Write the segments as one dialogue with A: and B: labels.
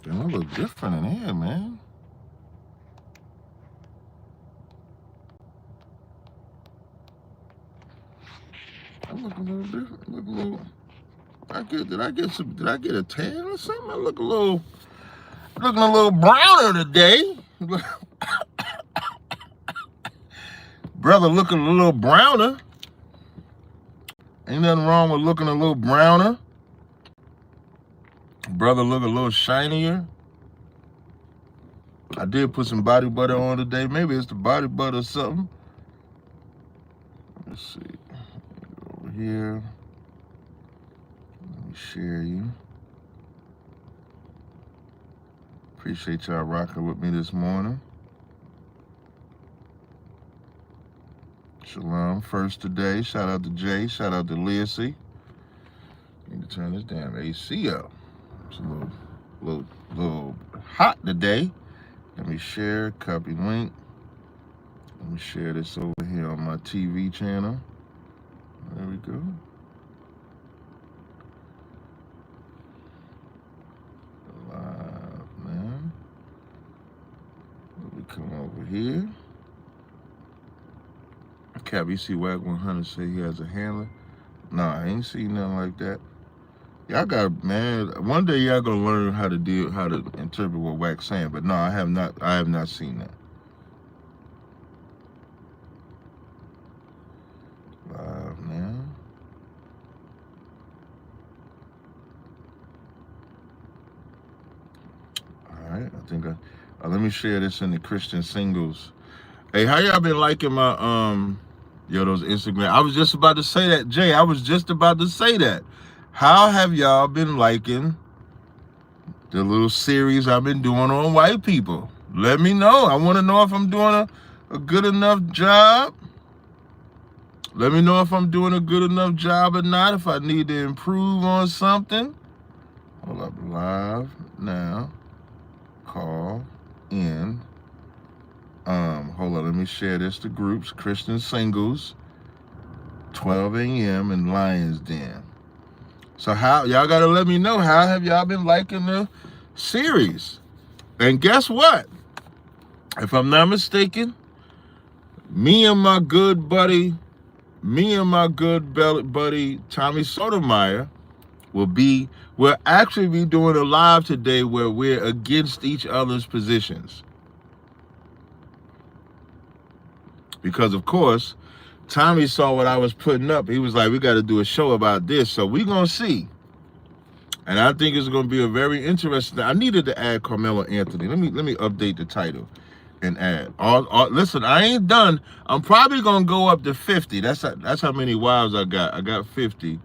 A: Damn, I look different in here, man. I look a little different. Look a little. Did I get a tan or something? I look looking a little browner today. Brother looking a little browner. Ain't nothing wrong with looking a little browner. Brother look a little shinier. I did put some body butter on today. Maybe it's the body butter or something. Let's see. Over here. Let me share you. Appreciate y'all rocking with me this morning. Shalom. First today. Shout out to Jay. Shout out to Lacey. Need to turn this damn AC up. It's a little hot today. Let me share, copy link. Let me share this over here on my TV channel. There we go. Live, man. Let me come over here. Cap, you see Wack 100 say he has a handler? Nah, I ain't seen nothing like that. Y'all got, man, one day y'all gonna learn how to interpret what Wack's saying, but no, I have not seen that. Live, man. All right, I think let me share this in the Christian Singles. Hey, how y'all been liking my those Instagram? I was just about to say that, Jay. I was just about to say that. How have y'all been liking the little series I've been doing on white people? Let me know. I want to know if I'm doing a good enough job. Let me know if I'm doing a good enough job or not, if I need to improve on something. Hold up, live now. Call in. Hold on, let me share this to groups. Christian Singles, 12 a.m. in Lion's Den. So how y'all gotta let me know, how have y'all been liking the series? And guess what? If I'm not mistaken, me and my good buddy Tommy Sotomayor we'll actually be doing a live today where we're against each other's positions. Because of course, Tommy saw what I was putting up. He was like, we got to do a show about this. So we're going to see. And I think it's going to be a very interesting. I needed to add Carmelo Anthony. Let me update the title and add. Listen, I ain't done. I'm probably going to go up to 50. That's how many wives I got. I got 50.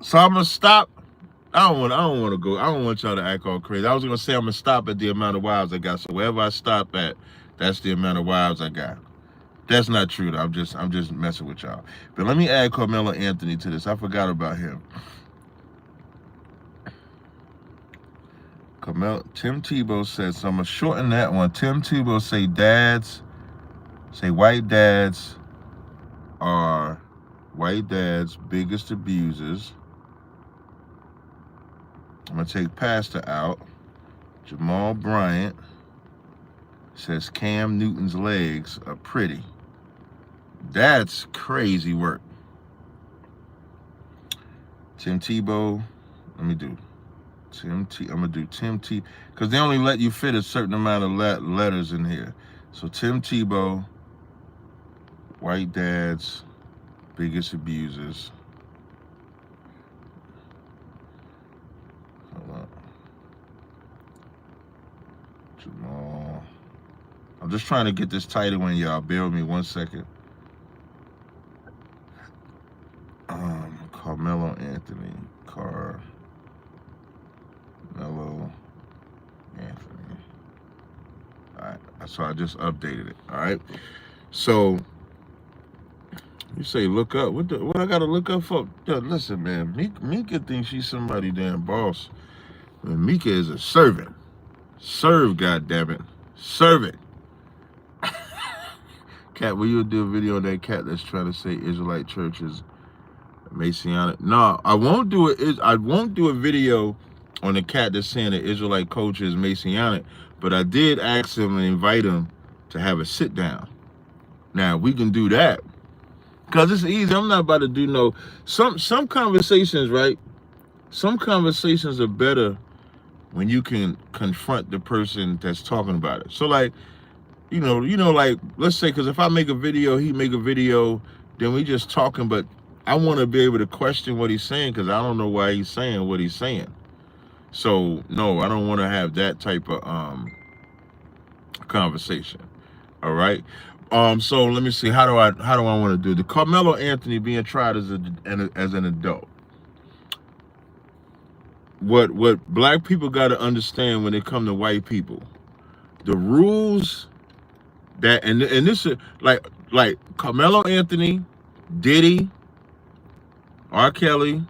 A: So I'm going to stop. I don't want to go. I don't want y'all to act all crazy. I was going to say I'm going to stop at the amount of wives I got. So wherever I stop at, that's the amount of wives I got. That's not true, though. I'm just messing with y'all. But let me add Carmelo Anthony to this. I forgot about him. Tim Tebow says, so I'm going to shorten that one. Tim Tebow say white dads are white dads' biggest abusers. I'm going to take Pastor out. Jamal Bryant says Cam Newton's legs are pretty. That's crazy work. Tim Tebow, I'm going to do Tim T, because they only let you fit a certain amount of letters in here. So Tim Tebow, white dads, biggest abusers. Hold up. Jamal. I'm just trying to get this title in, y'all. Bear with me 1 second. Carmelo Anthony. Carmelo Anthony. All right. So I just updated it. All right. So you say look up. What I gotta look up for? Yo, listen, man. Mika thinks she's somebody damn boss. And Mika is a servant. Serve, goddammit. Serve it. Cat, will you do a video on that cat that's trying to say Israelite churches Messianic. No, I won't do it. I won't do a video on the cat that's saying the Israelite culture is Messianic, but I did ask him and invite him to have a sit down. Now we can do that because it's easy. I'm not about to do no some conversations, right? Some conversations are better when you can confront the person that's talking about it. So like, like let's say, because if I make a video, he make a video, then we just talking, but I want to be able to question what he's saying because I don't know why he's saying what he's saying. So no, I don't want to have that type of conversation. All right. So let me see. How do I want to do the Carmelo Anthony being tried as an adult? What black people got to understand when it come to white people, the rules that and this is like Carmelo Anthony, Diddy, R. Kelly,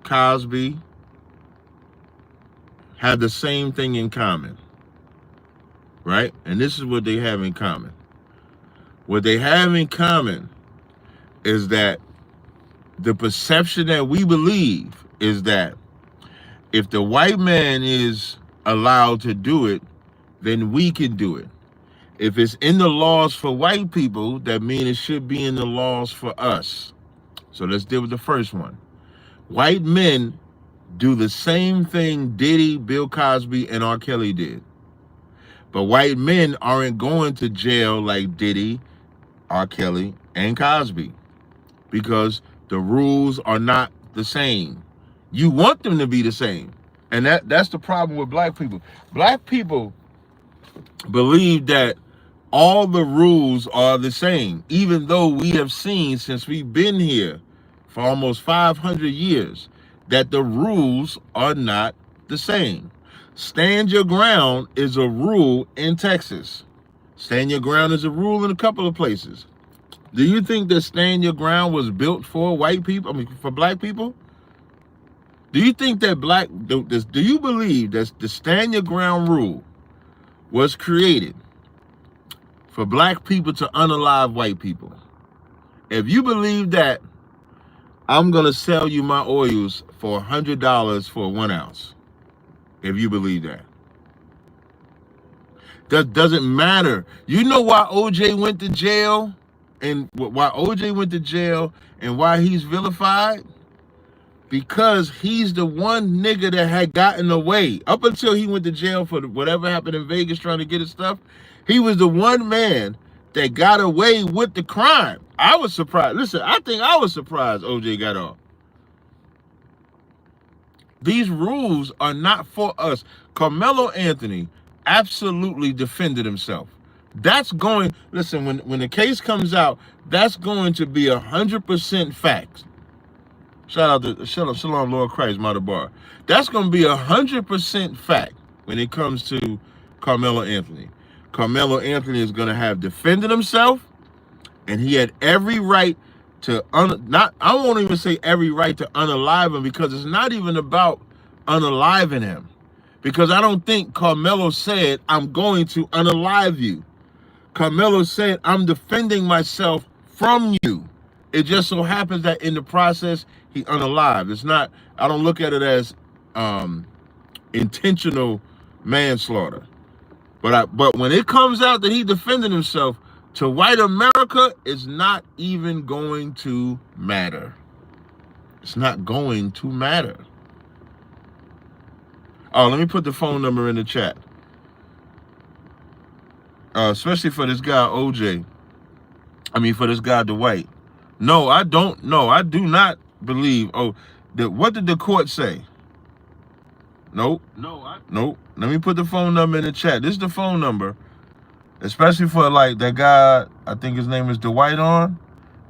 A: Cosby have the same thing in common, right? And this is what they have in common. What they have in common is that the perception that we believe is that if the white man is allowed to do it, then we can do it. If it's in the laws for white people, that means it should be in the laws for us. So let's deal with the first one. White men do the same thing Diddy, Bill Cosby, and R. Kelly did. But white men aren't going to jail like Diddy, R. Kelly, and Cosby because the rules are not the same. You want them to be the same. And that's the problem with black people. Black people believe that all the rules are the same, even though we have seen since we've been here for almost 500 years that the rules are not the same. Stand your ground is a rule in Texas. Stand your ground is a rule in a couple of places. Do you think that stand your ground was built for white people? I mean, for black people? Do you think that do you believe that the stand your ground rule was created for black people to unalive white people? If you believe that, I'm going to sell you my oils for $100 for 1 ounce. If you believe that. That doesn't matter. You know why OJ went to jail and why he's vilified? Because he's the one nigga that had gotten away. Up until he went to jail for whatever happened in Vegas trying to get his stuff, he was the one man that got away with the crime. I was surprised. Listen, I think I was surprised OJ got off. These rules are not for us. Carmelo Anthony absolutely defended himself. That's going, listen, when the case comes out, that's going to be 100% facts. Shout out to Shalom Lord Christ, Mother Bar. That's going to be 100% fact when it comes to Carmelo Anthony. Carmelo Anthony is going to have defended himself, and he had every right to I won't even say every right to unalive him, because it's not even about unaliving him. Because I don't think Carmelo said, I'm going to unalive you. Carmelo said, I'm defending myself from you. It just so happens that in the process, he unalived. It's not, I don't look at it as intentional manslaughter. But when it comes out that he defended himself, to white America, it's not even going to matter. It's not going to matter. Oh, let me put the phone number in the chat. Especially for this guy, OJ. For this guy, Dwight. No, I don't. No, I do not believe. What did the court say? Nope. Nope. Let me put the phone number in the chat. This is the phone number. Especially for like that guy, I think his name is Dwight on.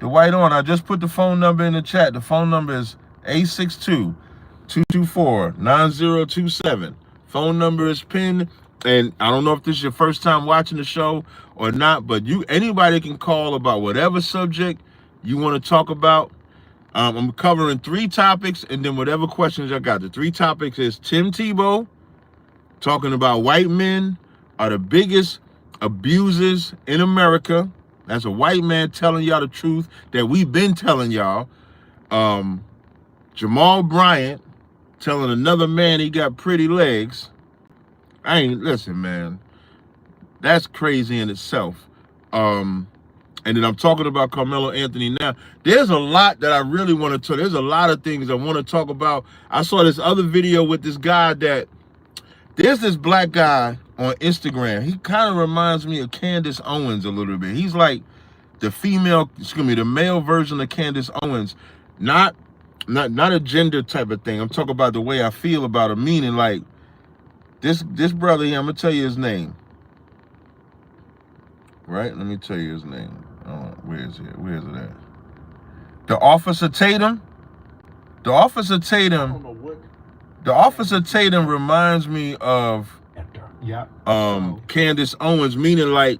A: I just put the phone number in the chat. The phone number is 862-224-9027. Phone number is pinned. And I don't know if this is your first time watching the show or not, but anybody can call about whatever subject you want to talk about. I'm covering 3 topics, and then whatever questions I got. The 3 topics is Tim Tebow, talking about white men are the biggest abusers in America. That's a white man telling y'all the truth that we've been telling y'all. Jamal Bryant telling another man he got pretty legs. Listen, man. That's crazy in itself. And then I'm talking about Carmelo Anthony now. There's a lot that I really want to talk. There's a lot of things I want to talk about. I saw this other video with this guy there's this black guy on Instagram. He kind of reminds me of Candace Owens a little bit. He's like the male version of Candace Owens. Not a gender type of thing. I'm talking about the way I feel about him. Meaning like this brother here, I'm going to tell you his name. Right? Let me tell you his name. Where is it? Where is it at? The Officer Tatum. The Officer Tatum reminds me of Candace Owens, meaning like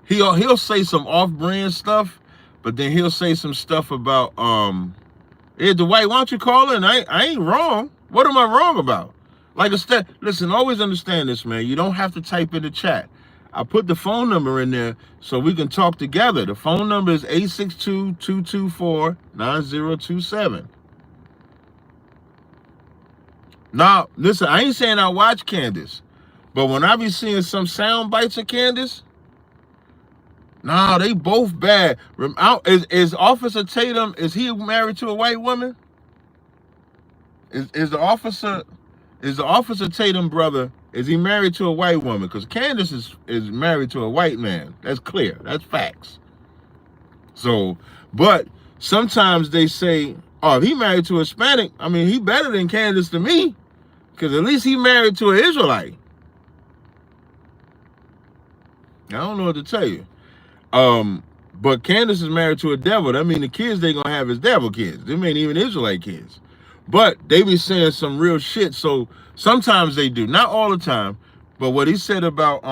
A: he'll say some off-brand stuff, but then he'll say some stuff about hey Dwight, why don't you call in? I ain't wrong. What am I wrong about? Like listen, always understand this, man. You don't have to type in the chat. I put the phone number in there so we can talk together. The phone number is 862-224-9027. Now, listen, I ain't saying I watch Candace, but when I be seeing some sound bites of Candace, nah, they both bad. Is Officer Tatum, is he married to a white woman? Is the Officer Tatum brother, is he married to a white woman? Because Candace is married to a white man. That's clear. That's facts. So, but sometimes they say, oh, if he married to a Hispanic, I mean, he better than Candace to me. Because at least he married to an Israelite. I don't know what to tell you. But Candace is married to a devil. That means the kids they gonna have is devil kids. They ain't even Israelite kids. But they be saying some real shit. So sometimes they do. Not all the time. But what he said about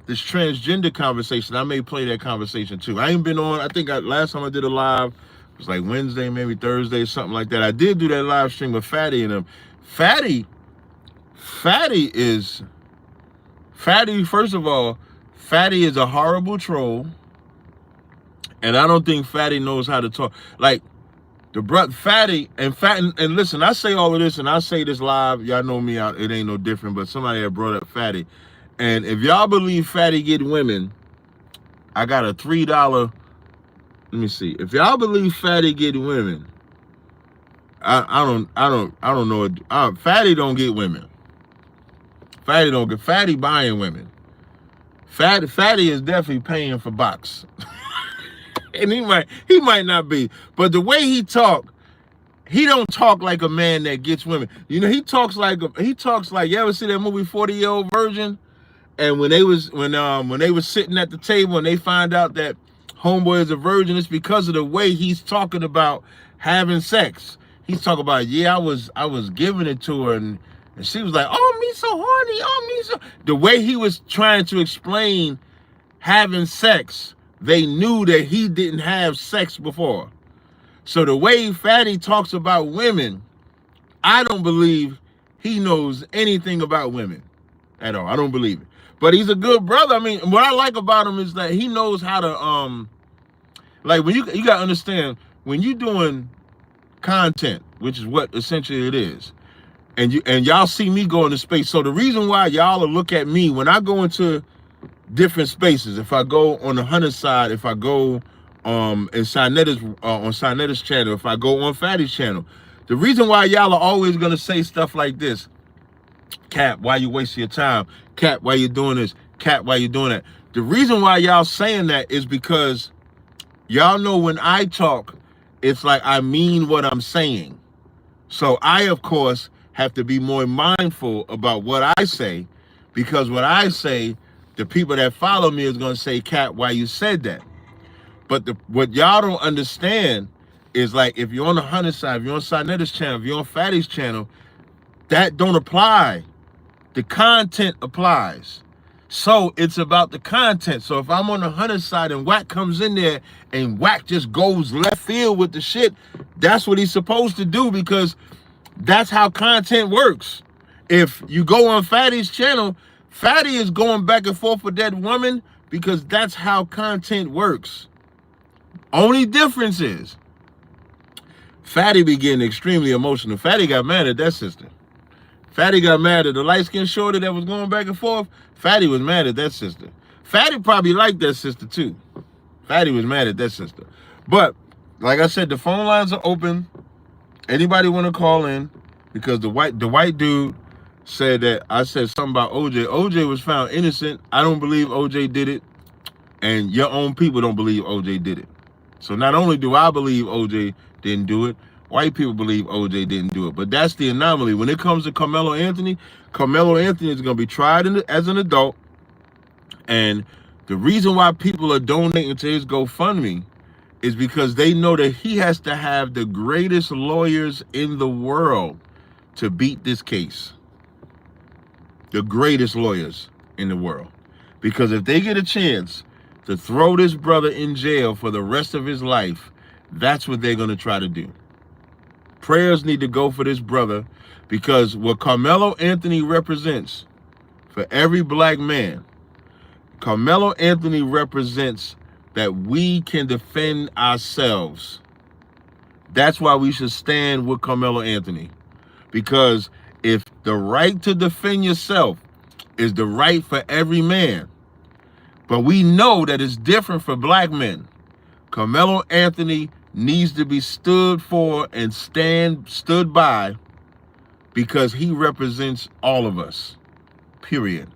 A: this transgender conversation, I may play that conversation too. I ain't been on, I think last time I did a live, it was like Wednesday, maybe Thursday, something like that. I did do that live stream with Fatty and him. Fatty, first of all, Fatty is a horrible troll. And I don't think Fatty knows how to talk. Like, the brother Fatty and listen, I say all of this and I say this live. Y'all know me out. It ain't no different. But somebody had brought up Fatty, and if y'all believe Fatty get women, I got a $3. Let me see. If y'all believe Fatty get women, I don't know. Fatty don't get women. Fatty don't get. Fatty buying women. Fatty is definitely paying for box. And he might not be, but the way he talk, he don't talk like a man that gets women. You know, he talks like you ever see that movie 40-Year-Old Virgin? And when they was sitting at the table and they find out that homeboy is a virgin, it's because of the way he's talking about having sex. He's talking about, yeah, I was giving it to her and she was like, oh, me so horny, oh, me so. The way he was trying to explain having sex, they knew that he didn't have sex before. So the way Fatty talks about women, I don't believe he knows anything about women at all. I don't believe it. But he's a good brother. I mean, what I like about him is that he knows how to, like when you gotta understand, when you doing content, which is what essentially it is, and y'all see me go into space. So the reason why y'all will look at me when I go into different spaces, if I go on the Hunter side, if I go in Sinetta's channel, if I go on Fatty's channel, the reason why y'all are always gonna say stuff like this, Cap, why you wasting your time? Cap, why you doing this? Cap, why you doing that? The reason why y'all saying that is because y'all know when I talk, it's like I mean what I'm saying. So I, of course, have to be more mindful about what I say, because what I say, the people that follow me is going to say, Cat, why you said that? But what y'all don't understand is, like, if you're on the Hunter side, if you're on Sinetta's channel, if you're on Fatty's channel, that don't apply. The content applies. So it's about the content. So if I'm on the Hunter side and Wack comes in there and Wack just goes left field with the shit, that's what he's supposed to do, because that's how content works. If you go on Fatty's channel, Fatty is going back and forth with that woman because that's how content works. Only difference is Fatty be getting extremely emotional. Fatty got mad at that sister. Fatty got mad at the light-skinned shorty that was going back and forth. Fatty was mad at that sister. Fatty probably liked that sister too. Fatty was mad at that sister. But, like I said, the phone lines are open. Anybody want to call in? Because the white dude said that I said something about OJ. OJ was found innocent. I don't believe OJ did it. And your own people don't believe OJ did it. So not only do I believe OJ didn't do it, white people believe OJ didn't do it. But that's the anomaly. When it comes to Carmelo Anthony is going to be tried as an adult. And the reason why people are donating to his GoFundMe is because they know that he has to have the greatest lawyers in the world to beat this case. The greatest lawyers in the world. Because if they get a chance to throw this brother in jail for the rest of his life, that's what they're going to try to do. Prayers need to go for this brother, because what Carmelo Anthony represents for every black man, Carmelo Anthony represents that we can defend ourselves. That's why we should stand with Carmelo Anthony. Because if the right to defend yourself is the right for every man, but we know that it's different for black men, Carmelo Anthony needs to be stood for and stood by, because he represents all of us. Period.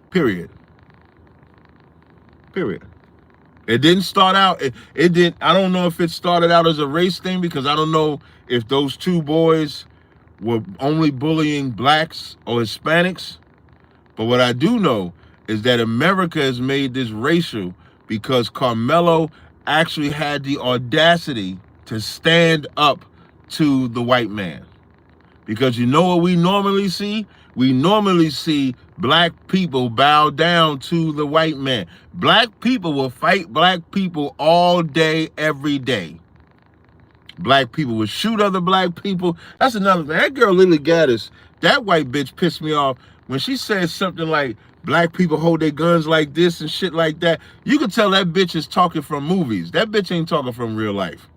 A: Period. Period. It didn't start out, it did. I don't know if it started out as a race thing, because I don't know if those two boys were only bullying blacks or Hispanics. But what I do know is that America has made this racial because Carmelo actually had the audacity to stand up to the white man. Because you know what we normally see? We normally see black people bow down to the white man. Black people will fight black people all day, every day. Black people will shoot other black people. That's another thing. That girl Lily Gaddis, that white bitch pissed me off when she said something like, black people hold their guns like this and shit like that. You can tell that bitch is talking from movies. That bitch ain't talking from real life.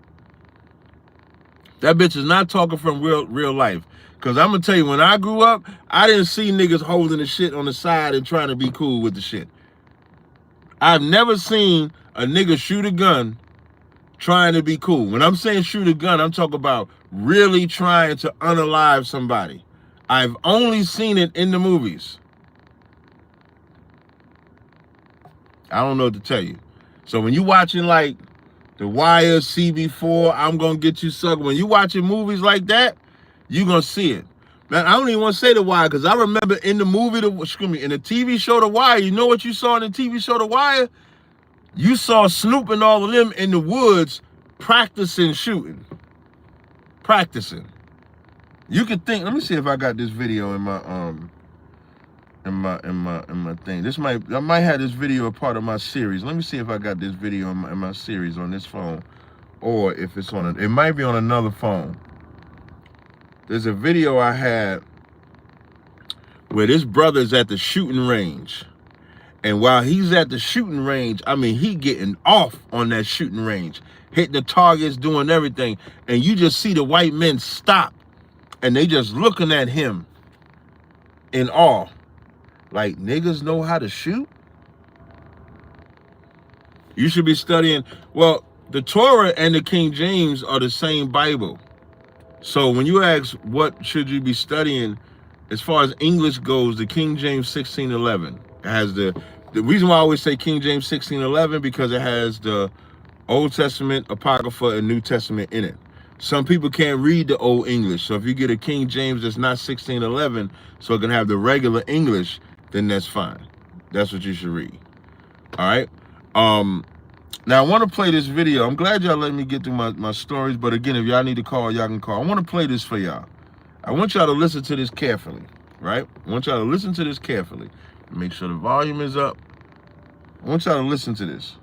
A: That bitch is not talking from real life. Because I'm going to tell you, when I grew up, I didn't see niggas holding the shit on the side and trying to be cool with the shit. I've never seen a nigga shoot a gun trying to be cool. When I'm saying shoot a gun, I'm talking about really trying to unalive somebody. I've only seen it in the movies. I don't know what to tell you. So when you watching like The Wire, CB4, I'm Gonna Get You Sucker, when you watching movies like that, you're going to see it. Man, I don't even want to say The Wire, because I remember in the movie, in the TV show The Wire, you know what you saw in the TV show The Wire? You saw Snoop and all of them in the woods practicing shooting. Practicing. You could think, let me see if I got this video in my thing. I might have this video a part of my series. Let me see if I got this video in my series on this phone, or if it's it might be on another phone. There's a video I had where this brother's at the shooting range. And while he's at the shooting range, I mean, he getting off on that shooting range, hitting the targets, doing everything. And you just see the white men stop, and they just looking at him in awe. Like, niggas know how to shoot? You should be studying. Well, the Torah and the King James are the same Bible. So when you ask what should you be studying, as far as English goes, the King James 1611 has the reason why I always say King James 1611, because it has the Old Testament, Apocrypha, and New Testament in it. Some people can't read the Old English, so if you get a King James that's not 1611, so it can have the regular English, then that's fine. That's what you should read. All right. Now, I want to play this video. I'm glad y'all let me get through my stories. But again, if y'all need to call, y'all can call. I want to play this for y'all. I want y'all to listen to this carefully, right? I want y'all to listen to this carefully. Make sure the volume is up. I want y'all to listen to this.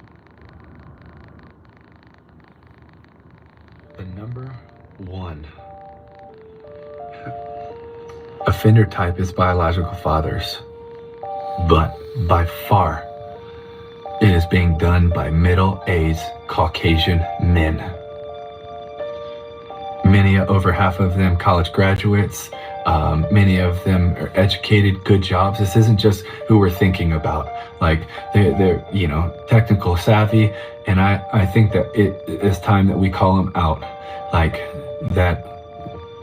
B: The number one. Offender type is biological fathers. But by far, it is being done by middle-aged Caucasian men. Many, over half of them, college graduates. Many of them are educated, good jobs. This isn't just who we're thinking about. Like they're technical savvy, and I think that it is time that we call them out. Like that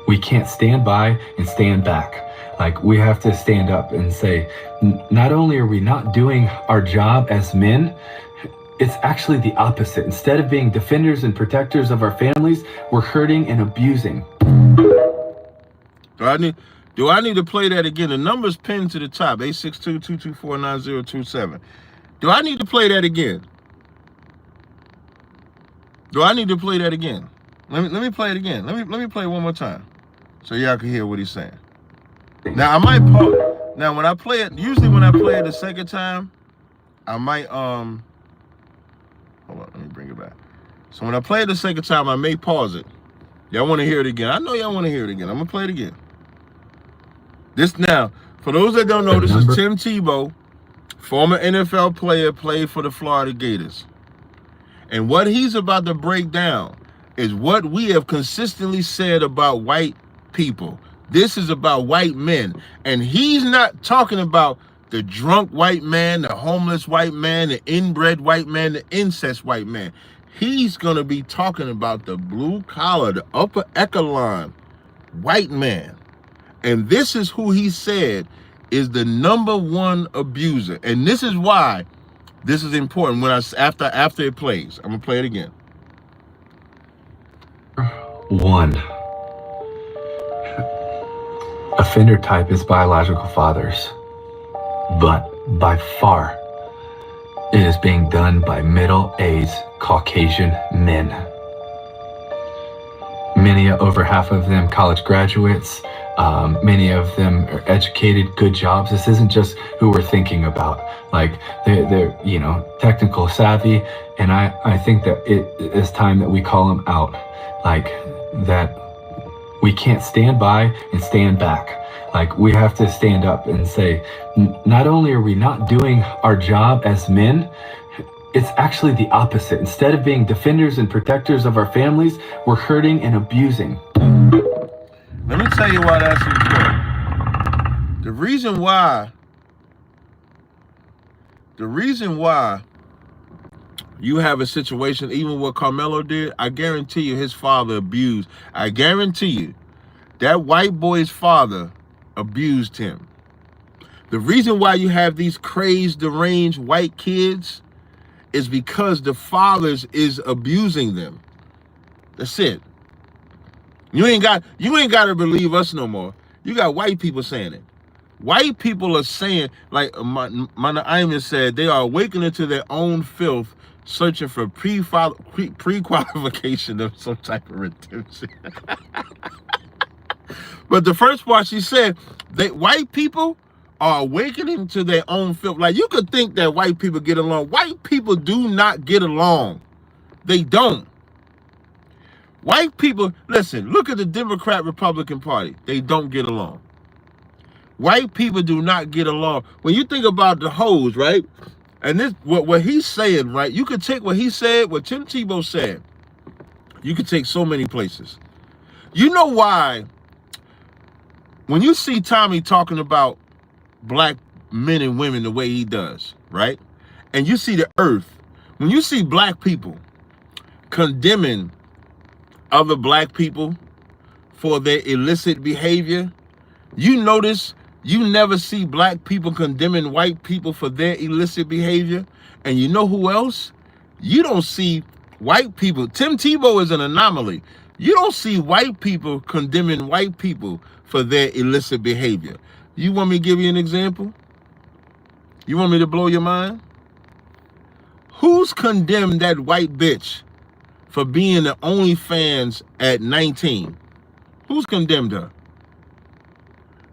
B: we can't stand by and stand back. Like we have to stand up and say, not only are we not doing our job as men, it's actually the opposite. Instead of being defenders and protectors of our families, we're hurting and abusing.
A: Do I need to play that again? The number's pinned to the top, 862-224-9027. Do I need to play that again? Let me play it again. Let me play it again. Let me play it one more time, so y'all can hear what he's saying. Now I might pause. Now when I play it, usually when I play it the second time, I might hold on, let me bring it back. So when I play it the second time, I may pause it. Y'all want to hear it again? I know y'all want to hear it again. I'm gonna play it again. This now, for those that don't know, this is Tim Tebow, former NFL player, played for the Florida Gators. And what he's about to break down is what we have consistently said about white people. This is about white men. And he's not talking about the drunk white man, the homeless white man, the inbred white man, the incest white man. He's going to be talking about the blue collar, the upper echelon white man. And this is who he said is the #1 abuser. And this is why this is important. When after it plays, I'm gonna play it again.
B: 1. Offender type is biological fathers, but by far it is being done by middle-aged Caucasian men. Many, over half of them, college graduates. Many of them are educated, good jobs. This isn't just who we're thinking about. Like they're technical savvy, and I think that it is time that we call them out. Like that we can't stand by and stand back. Like we have to stand up and say, not only are we not doing our job as men, it's actually the opposite. Instead of being defenders and protectors of our families, we're hurting and abusing.
A: Let me tell you why that's important. The reason why you have a situation, even what Carmelo did, I guarantee you his father abused. I guarantee you that white boy's father abused him. The reason why you have these crazed, deranged white kids is because the fathers is abusing them. That's it. You ain't got to believe us no more. You got white people saying it. White people are saying, like Mana Ayman said, they are awakening to their own filth, searching for pre-qualification of some type of redemption. But the first part she said, that white people are awakening to their own filth. Like you could think that white people get along. White people do not get along. They don't. White people, listen, look at the Democrat-Republican Party. They don't get along. White people do not get along. When you think about the hoes, right? And this, what he's saying, right? You could take what he said, what Tim Tebow said. You could take so many places. You know why? When you see Tommy talking about black men and women the way he does, right? And you see the earth. When you see black people condemning other black people for their illicit behavior, you notice you never see black people condemning white people for their illicit behavior. And you know who else? You don't see white people. Tim Tebow is an anomaly. You don't see white people condemning white people for their illicit behavior. You want me to give you an example? You want me to blow your mind? Who's condemned that white bitch for being the OnlyFans at 19? Who's condemned her?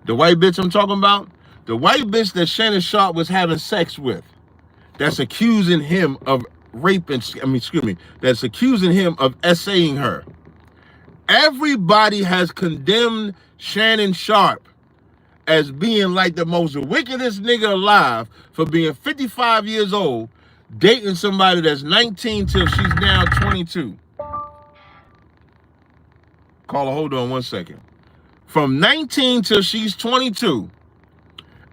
A: The white bitch I'm talking about? The white bitch that Shannon Sharp was having sex with. That's accusing him of raping, that's accusing him of essaying her. Everybody has condemned Shannon Sharp as being like the most wickedest nigga alive for being 55 years old, dating somebody that's 19 till she's now 22. Caller, hold on 1 second. From 19 till she's 22,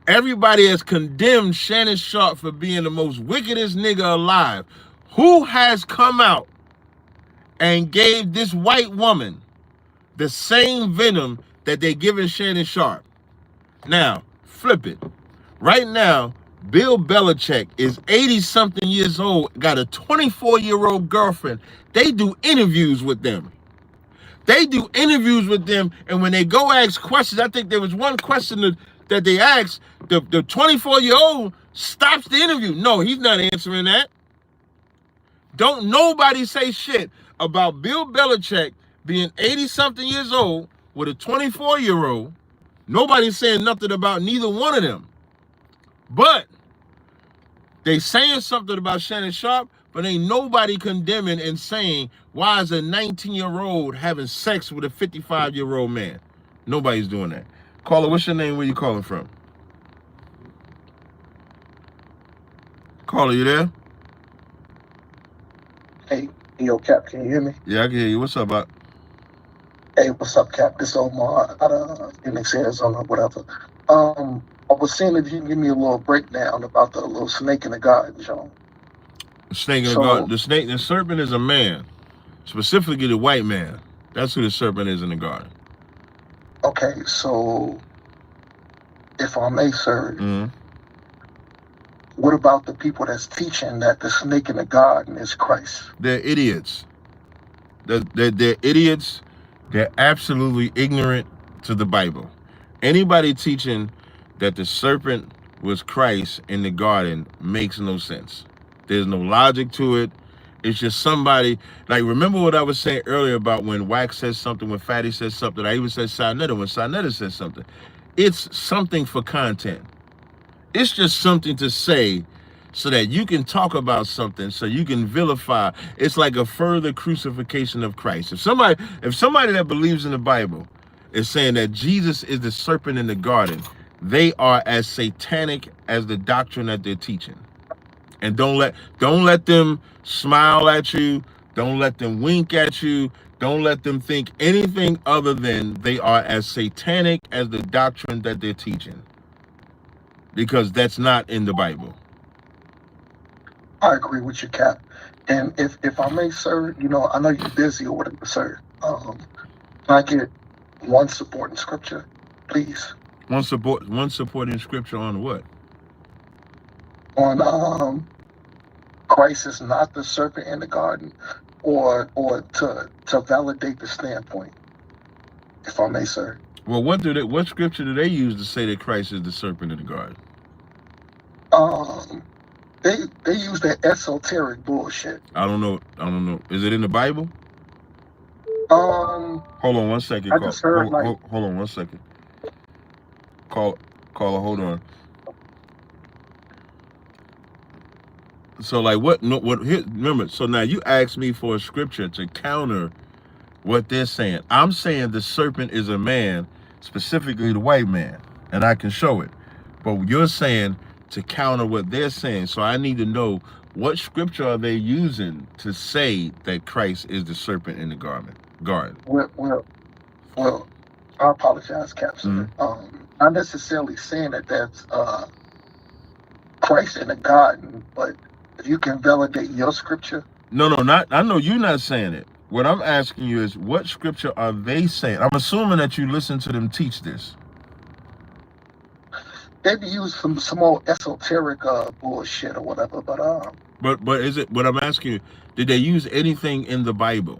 A: everybody has condemned Shannon Sharpe for being the most wickedest nigga alive. Who has come out and gave this white woman the same venom that they giving Shannon Sharpe? Now, flip it. Right now, Bill Belichick is 80-something years old, got a 24-year-old girlfriend. They do interviews with them. And when they go ask questions, I think there was one question that they asked, the 24-year-old stops the interview. No, he's not answering that. Don't nobody say shit about Bill Belichick being 80-something years old with a 24-year-old. Nobody's saying nothing about neither one of them. But they saying something about Shannon Sharpe, but ain't nobody condemning and saying, why is a 19-year-old having sex with a 55-year-old man? Nobody's doing that. Caller, what's your name? Where you calling from? Caller, you there?
C: Hey, yo, Cap, can you hear me?
A: Yeah, I can hear you. What's up, Bob?
C: Hey, what's up, Cap? This Omar out of Phoenix, Arizona, whatever. I was seeing if you can give me a little breakdown about the little snake in the garden, John.
A: The snake in the garden. The serpent is a man, specifically the white man. That's who the serpent is in the garden.
C: Okay, so if I may, sir, what about the people that's teaching that the snake in the garden is Christ?
A: They're idiots. They're idiots. They're absolutely ignorant to the Bible. Anybody teaching that the serpent was Christ in the garden makes no sense. There's no logic to it. It's just somebody, like, remember what I was saying earlier about when Wax says something, when Fatty says something. I even said Sinetta when Sinetta says something. It's something for content. It's just something to say so that you can talk about something, so you can vilify. It's like a further crucifixion of Christ. If somebody that believes in the Bible is saying that Jesus is the serpent in the garden, they are as satanic as the doctrine that they're teaching. And don't let them smile at you. Don't let them wink at you. Don't let them think anything other than they are as satanic as the doctrine that they're teaching. Because that's not in the Bible.
C: I agree with you, Cap. And if I may, sir, I know you're busy or whatever, sir. Can I get one supporting scripture, please?
A: One supporting scripture on what?
C: On Christ is not the serpent in the garden, or to validate the standpoint, if I may, sir.
A: Well, what scripture do they use to say that Christ is the serpent in the garden?
C: They use that esoteric bullshit.
A: I don't know. Is it in the Bible?
C: Hold
A: on 1 second.
C: I just heard,
A: hold on 1 second. Caller, hold on. So like what? No, what? Here, remember. So now you asked me for a scripture to counter what they're saying. I'm saying the serpent is a man, specifically the white man, and I can show it. But you're saying to counter what they're saying. So I need to know what scripture are they using to say that Christ is the serpent in the garden.
C: Well, I apologize, Captain. Not necessarily saying that that's Christ in the garden, but if you can validate your scripture.
A: No, not. I know you're not saying it. What I'm asking you is, what scripture are they saying? I'm assuming that you listen to them teach this.
C: They be using some old esoteric bullshit or whatever,
A: But is it? What I'm asking you, did they use anything in the Bible?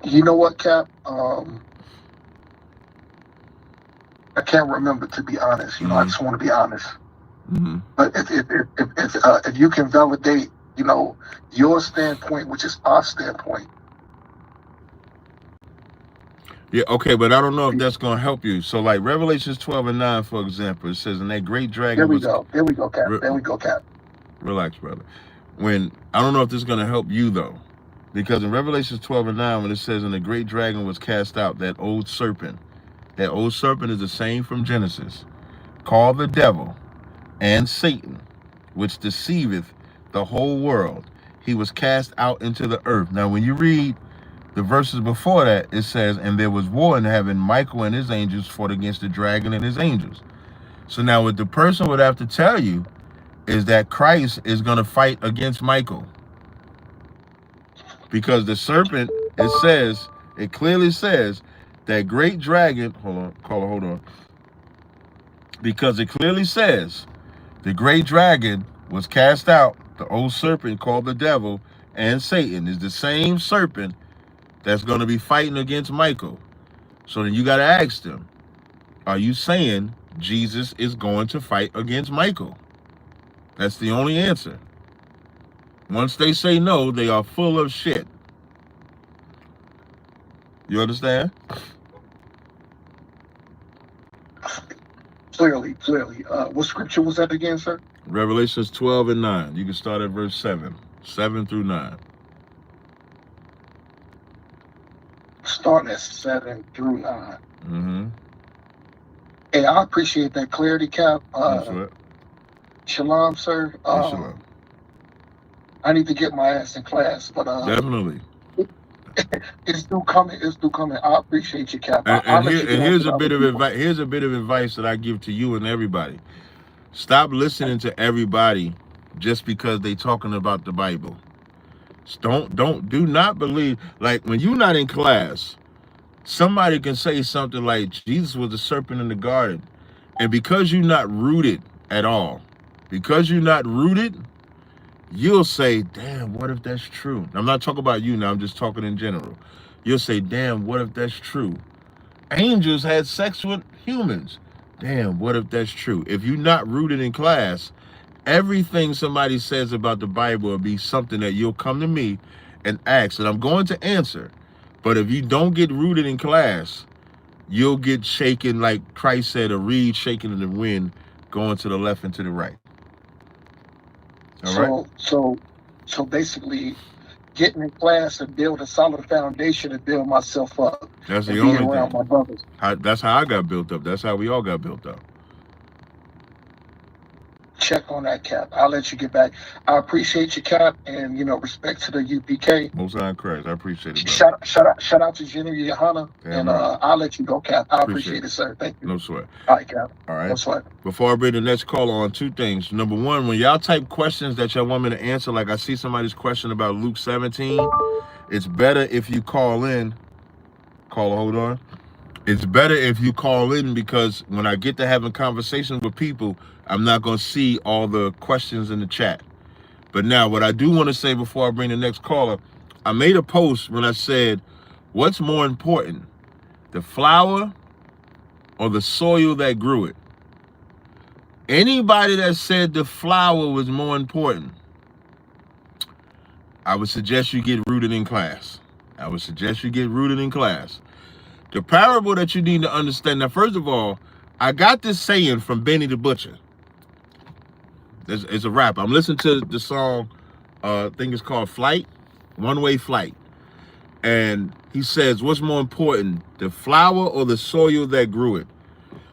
C: You know what, Cap? I can't remember, to be honest. I just want to be honest. But if you can validate, your standpoint, which is our standpoint.
A: Yeah, okay, but I don't know if that's going to help you. So like Revelations 12:9, for example, it says, and that great dragon
C: There we go, Cap.
A: Relax, brother. I don't know if this is going to help you, though. Because in Revelations 12:9, when it says, and the great dragon was cast out, that old serpent is the same from Genesis, called the devil and Satan, which deceiveth the whole world. he was cast out into the earth. Now, when you read the verses before that, it says, and there was war in heaven. Michael and his angels fought against the dragon and his angels. So now what the person would have to tell you is that Christ is going to fight against Michael. Because the serpent, it clearly says that great dragon, hold on. Because it clearly says the great dragon was cast out, the old serpent called the devil, and Satan is the same serpent that's going to be fighting against Michael. So then you got to ask them, are you saying Jesus is going to fight against Michael? That's the only answer. Once they say no, they are full of shit. You understand?
C: Clearly. What scripture was that again, sir?
A: Revelations 12 and 9. You can start at verse 7 through 9.
C: Starting at 7 through 9.
A: Mm-hmm.
C: Hey, I appreciate that clarity, Cap.
A: Right.
C: Shalom, sir.
A: Shalom.
C: I need to get my ass in class, but
A: definitely.
C: It's still coming. I appreciate you, Cap.
A: Here's a bit of advice. Here's a bit of advice that I give to you and everybody. Stop listening to everybody just because they talking about the Bible. Do not believe, like when you're not in class, somebody can say something like Jesus was the serpent in the garden. And because you're not rooted at all, you'll say, damn, what if that's true? I'm not talking about you now, I'm just talking in general. You'll say, damn, what if that's true? Angels had sex with humans. Damn, what if that's true? If you're not rooted in class, everything somebody says about the Bible will be something that you'll come to me and ask, and I'm going to answer. But if you don't get rooted in class, you'll get shaken, like Christ said, a reed shaking in the wind, going to the left and to the right. All right?
C: So basically, getting in class and build a solid foundation and build myself up.
A: That's the only
C: around
A: thing.
C: My brothers.
A: That's how I got built up. That's how we all got built up.
C: Check on that, Cap. I'll let you get back. I appreciate you, Cap, and respect to the UPK.
A: Most High in Christ. I appreciate it.
C: Shout out to Jenny Johanna, and
A: right.
C: I'll let you go, Cap. I appreciate it, sir. Thank you.
A: No sweat.
C: All right, Cap.
A: All right.
C: No sweat.
A: Before I bring the next caller on, two things. Number one, when y'all type questions that y'all want me to answer, like I see somebody's question about Luke 17, it's better if you call in. Caller, hold on. It's better if you call in, because when I get to having conversations with people, I'm not going to see all the questions in the chat. But now, what I do want to say before I bring the next caller, I made a post when I said, what's more important, the flower or the soil that grew it? Anybody that said the flower was more important, I would suggest you get rooted in class. The parable that you need to understand. Now, first of all, I got this saying from Benny the Butcher. It's a rapper. I'm listening to the song, I think it's called Flight, One Way Flight. And he says, what's more important, the flower or the soil that grew it?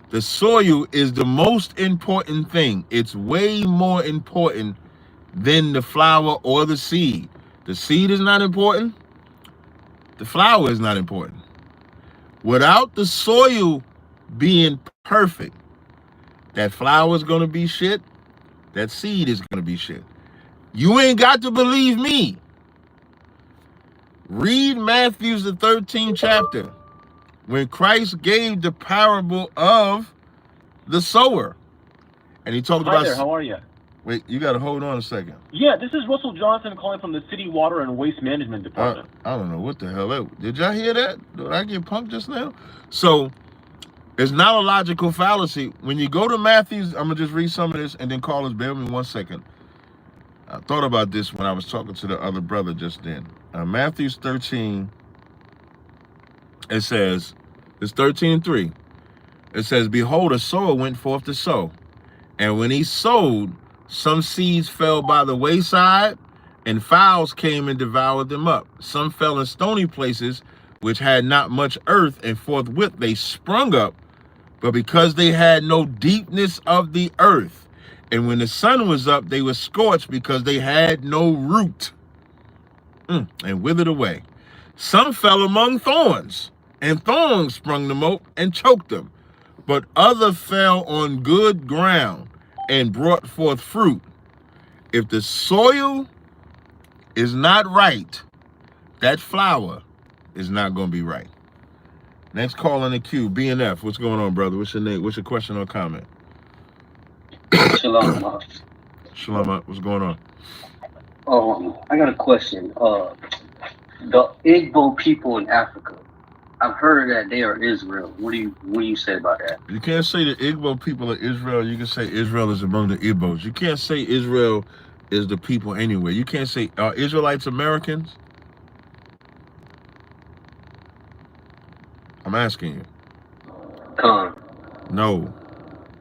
A: The soil is the most important thing. It's way more important than the flower or the seed. The seed is not important. The flower is not important. Without the soil being perfect, that flower is going to be shit. That seed is going to be shit. You ain't got to believe me. Read Matthew the 13th chapter, when Christ gave the parable of the sower. And he talked about...
D: Hi there, how are you?
A: Wait, you got to hold on a second.
D: Yeah, this is Russell Johnson calling from the City Water and Waste Management Department.
A: I don't know what the hell that... Did y'all hear that? Did I get punked just now? So, it's not a logical fallacy. When you go to Matthew's, I'm going to just read some of this and then call us. Bear with me 1 second. I thought about this when I was talking to the other brother just then. Matthew 13, it says, it's 13:3. It says, behold, a sower went forth to sow. And when he sowed, some seeds fell by the wayside, and fowls came and devoured them up. Some fell in stony places, which had not much earth, and forthwith they sprung up, but because they had no deepness of the earth. And when the sun was up, they were scorched because they had no root. and withered away. Some fell among thorns, and thorns sprung them up and choked them. But other fell on good ground and brought forth fruit. If the soil is not right, that flower is not going to be right. Next call on the queue, BNF. What's going on, brother? What's your name? What's your question or comment?
E: Shalom, Mark.
A: Shalom, what's going on?
E: I got a question. The Igbo people in Africa, I've heard that they are Israel. What do you say about that?
A: You can't say the Igbo people are Israel. You can say Israel is among the Igbos. You can't say Israel is the people anywhere. You can't say, are Israelites Americans? I'm asking you. No.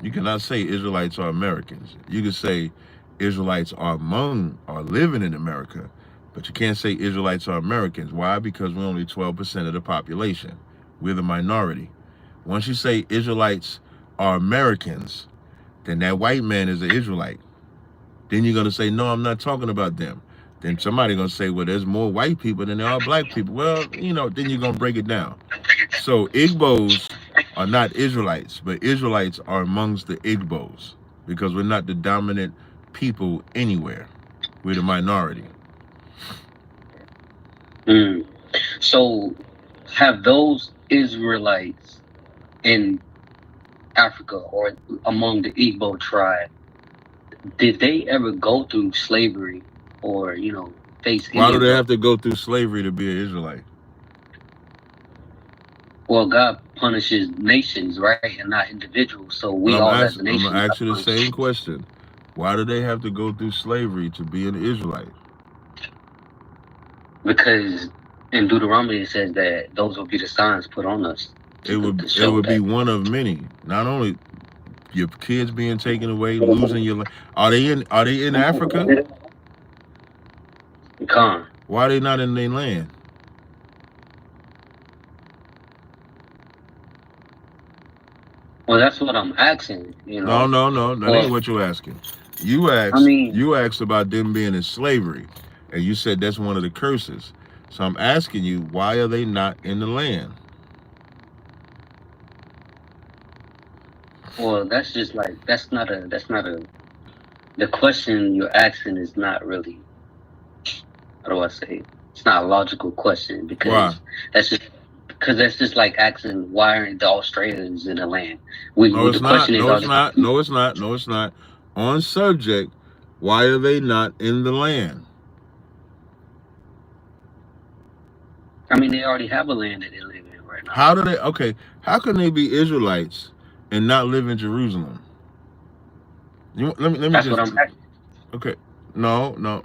A: You cannot say Israelites are Americans. You can say Israelites are living in America, but you can't say Israelites are Americans. Why? Because we're only 12% of the population. We're the minority. Once you say Israelites are Americans, then that white man is an Israelite. Then you're going to say, no, I'm not talking about them. Then somebody's going to say, well, there's more white people than there are black people. Well, then you're going to break it down. So Igbos are not Israelites, but Israelites are amongst the Igbos because we're not the dominant people anywhere. We're the minority.
E: So have those Israelites in Africa or among the Igbo tribe, did they ever go through slavery or, face
A: Why do they have to go through slavery to be an Israelite?
E: Well, God punishes nations, right, and not individuals. So we all as a nation.
A: I'm going to ask you the same question. Why do they have to go through slavery to be an Israelite?
E: Because in Deuteronomy it says that those will be the signs put on us.
A: It would be one of many. Not only your kids being taken away, losing your life. Are they in Africa? Why are they not in their land?
E: Well, that's what I'm asking.
A: No. That ain't what you're asking. You asked about them being in slavery, and you said that's one of the curses. So I'm asking you, why are they not in the land?
E: Well, that's not a. The question you're asking is not really. How do I say it? It's not a logical question because that's just like asking why aren't the Australians in the land?
A: No, it's not. On subject, why are they not in the land?
E: I mean, they already have a land that they live in right now.
A: How can they be Israelites and not live in Jerusalem? Let me
E: That's what I'm asking.
A: Okay. No. Well,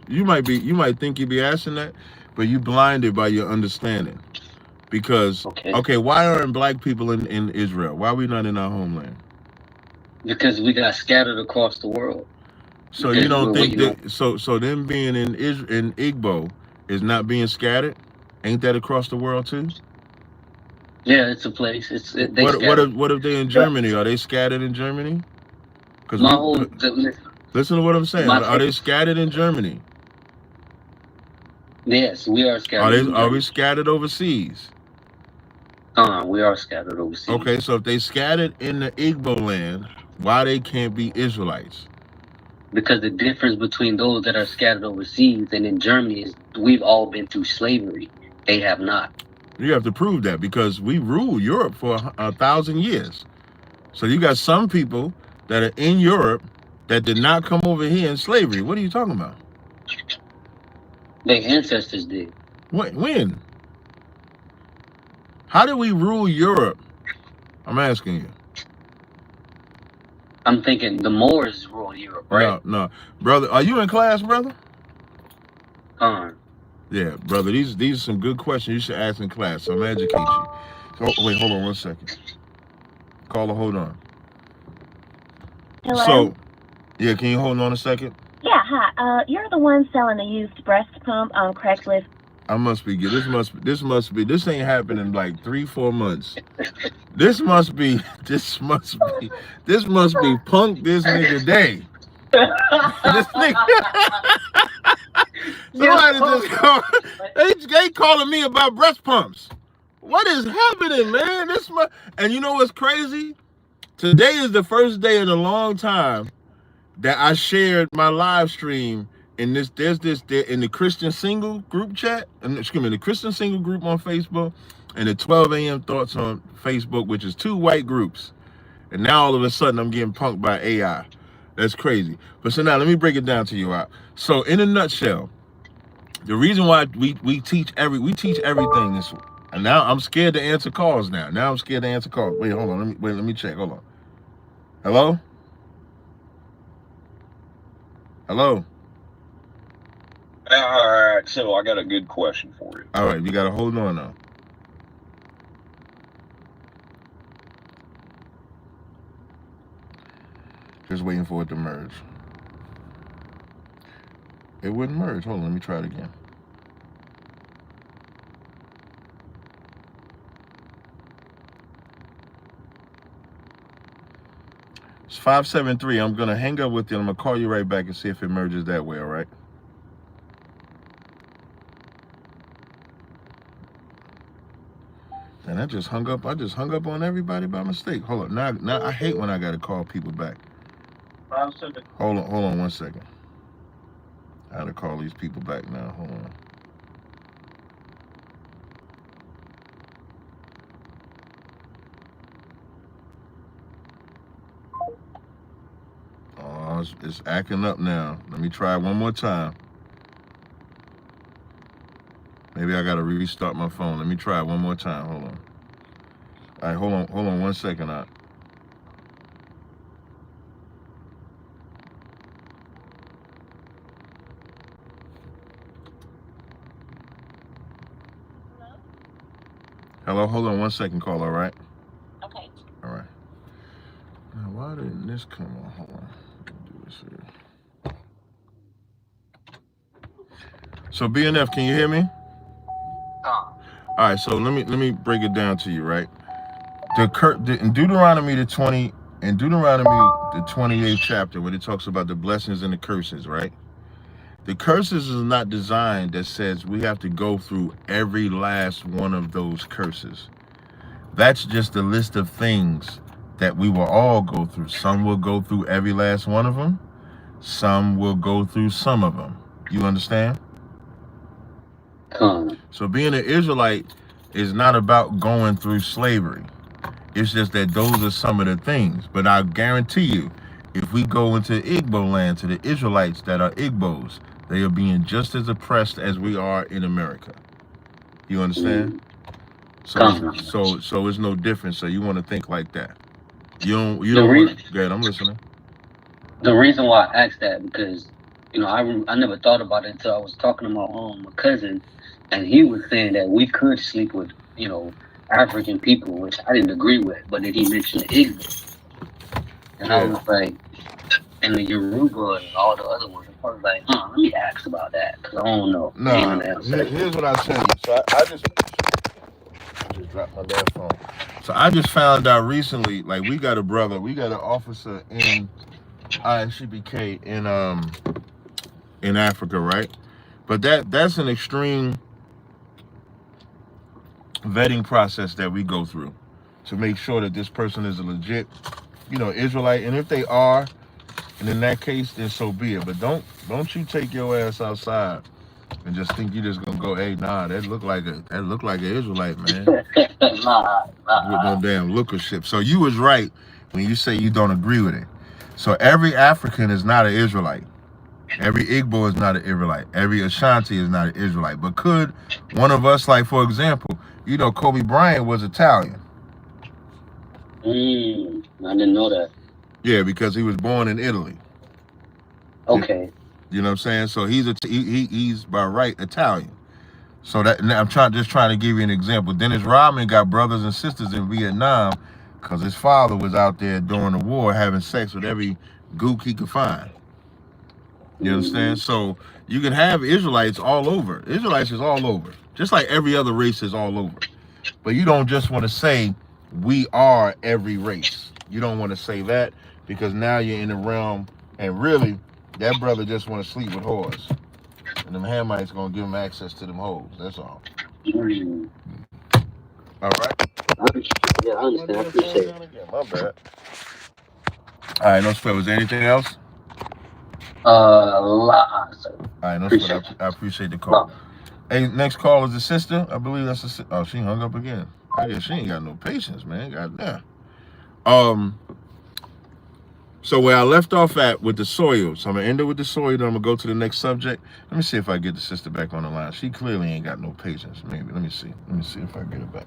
A: you might think you'd be asking that, but you blinded by your understanding. Because why aren't black people in Israel? Why are we not in our homeland?
E: Because we got scattered across the world.
A: So you don't think that so them being in Igbo is not being scattered? Ain't that across the world too?
E: Yeah, it's a place.
A: What if they in Germany? Are they scattered in Germany? Listen to what I'm saying. Are they scattered in Germany?
E: Yes, we are scattered.
A: Are we scattered overseas?
E: We are scattered overseas.
A: Okay, so if they scattered in the Igbo land, why they can't be Israelites?
E: Because the difference between those that are scattered overseas and in Germany is we've all been through slavery. They have not.
A: You have to prove that because we ruled Europe for 1,000 years. So you got some people that are in Europe that did not come over here in slavery. What are you talking about?
E: Their ancestors did.
A: When? How did we rule Europe? I'm asking you.
E: I'm thinking the Moors ruled Europe, right?
A: No. Brother, are you in class, brother?
E: Yeah,
A: brother, these are some good questions you should ask in class, so I'm going to educate you. So, wait, hold on 1 second. Caller, hold on.
F: Hello?
A: So, yeah, can you hold on a second?
F: Yeah, hi. You're the one selling a used breast pump on Craigslist. This ain't happened in like 3-4 months. This must be punk this nigga day. This nigga.
A: Somebody just call, they calling me about breast pumps. What is happening, man? And you know what's crazy? Today is the first day in a long time that I shared my live stream in in the Christian Single group chat, the Christian Single group on Facebook, and the 12 a.m. Thoughts on Facebook, which is 2 white groups. And now all of a sudden I'm getting punked by AI. That's crazy. But so now let me break it down to you out. So in a nutshell, the reason why we teach everything this way. And now I'm scared to answer calls now. Now I'm scared to answer calls. Wait, hold on. Let me check. Hold on. Hello? Hello?
G: All right, so I got a good question for you.
A: All right, you got to hold on now. Just waiting for it to merge. It wouldn't merge. Hold on, let me try it again. It's 573. I'm going to hang up with you. I'm going to call you right back and see if it merges that way, all right? And I just hung up on everybody by mistake. Hold on. Now I hate when I got to call people back. Hold on 1 second. I got to call these people back now. Hold on. Oh, it's acting up now. Let me try it one more time. Maybe I got to restart my phone. Let me try it one more time. Hold on. All right, hold on 1 second. Hello, hold on 1 second, call, all right?
H: Okay.
A: All right. Now, why didn't this come on? Hold on. Let me do this here. So, BNF, can you hear me? All right, so let me break it down to you, right? In Deuteronomy the 28th chapter, when it talks about the blessings and the curses, right? The curses is not designed that says we have to go through every last one of those curses. That's just a list of things that we will all go through. Some will go through every last one of them. Some will go through some of them. You understand? So being an Israelite is not about going through slavery. It's just that those are some of the things. But I guarantee you, if we go into Igbo land, to the Israelites that are Igbos, they are being just as oppressed as we are in America. You understand? So it's no different. So you want to think like that. You don't want to. Go ahead, I'm listening.
E: The reason why I asked that, because, I never thought about it until I was talking to my cousin, and he was saying that we could sleep with, African people, which I didn't agree with, but then he mentioned the Igbo. And I was like, and the Yoruba and all the other ones. I was like, let me ask about that, because I don't know.
A: No, here's what I tell you. So I just dropped my last phone. So I just found out recently, like we got an officer in ISCBK in Africa, right? But that's an extreme vetting process that we go through to make sure that this person is a legit, Israelite. And if they are, and in that case, then so be it. But don't you take your ass outside and just think you just gonna go, hey, nah, that look like an Israelite, man.
E: Nah.
A: With no damn lookership. So you was right when you say you don't agree with it. So every African is not an Israelite. Every Igbo is not an Israelite. Every Ashanti is not an Israelite. But could one of us, like for example, Kobe Bryant was Italian.
E: I didn't know that.
A: Yeah, because he was born in Italy.
E: Okay.
A: You know what I'm saying? So he's by right Italian. So that I'm just trying to give you an example. Dennis Rodman got brothers and sisters in Vietnam because his father was out there during the war having sex with every gook he could find. You understand? So you can have Israelites all over. Israelites is all over. Just like every other race is all over. But you don't just want to say we are every race. You don't want to say that because now you're in the realm and really that brother just want to sleep with whores. And them Hamites gonna give them access to them hoes. That's all.
E: Mm.
A: All right.
E: Yeah, I understand. I appreciate it.
A: My bad. All right, no sweat. Was there anything else?
E: Sir.
A: All right, no sweat. I appreciate the call.
E: No.
A: Hey, next call is the sister. I believe that's the sister. Oh, she hung up again. I guess she ain't got no patience, man. Goddamn. So where I left off at with the soil, so I'm gonna end it with the soil, then I'm gonna go to the next subject. Let me see if I get the sister back on the line. She clearly ain't got no patience. Maybe. Let me see. Let me see if I get her back.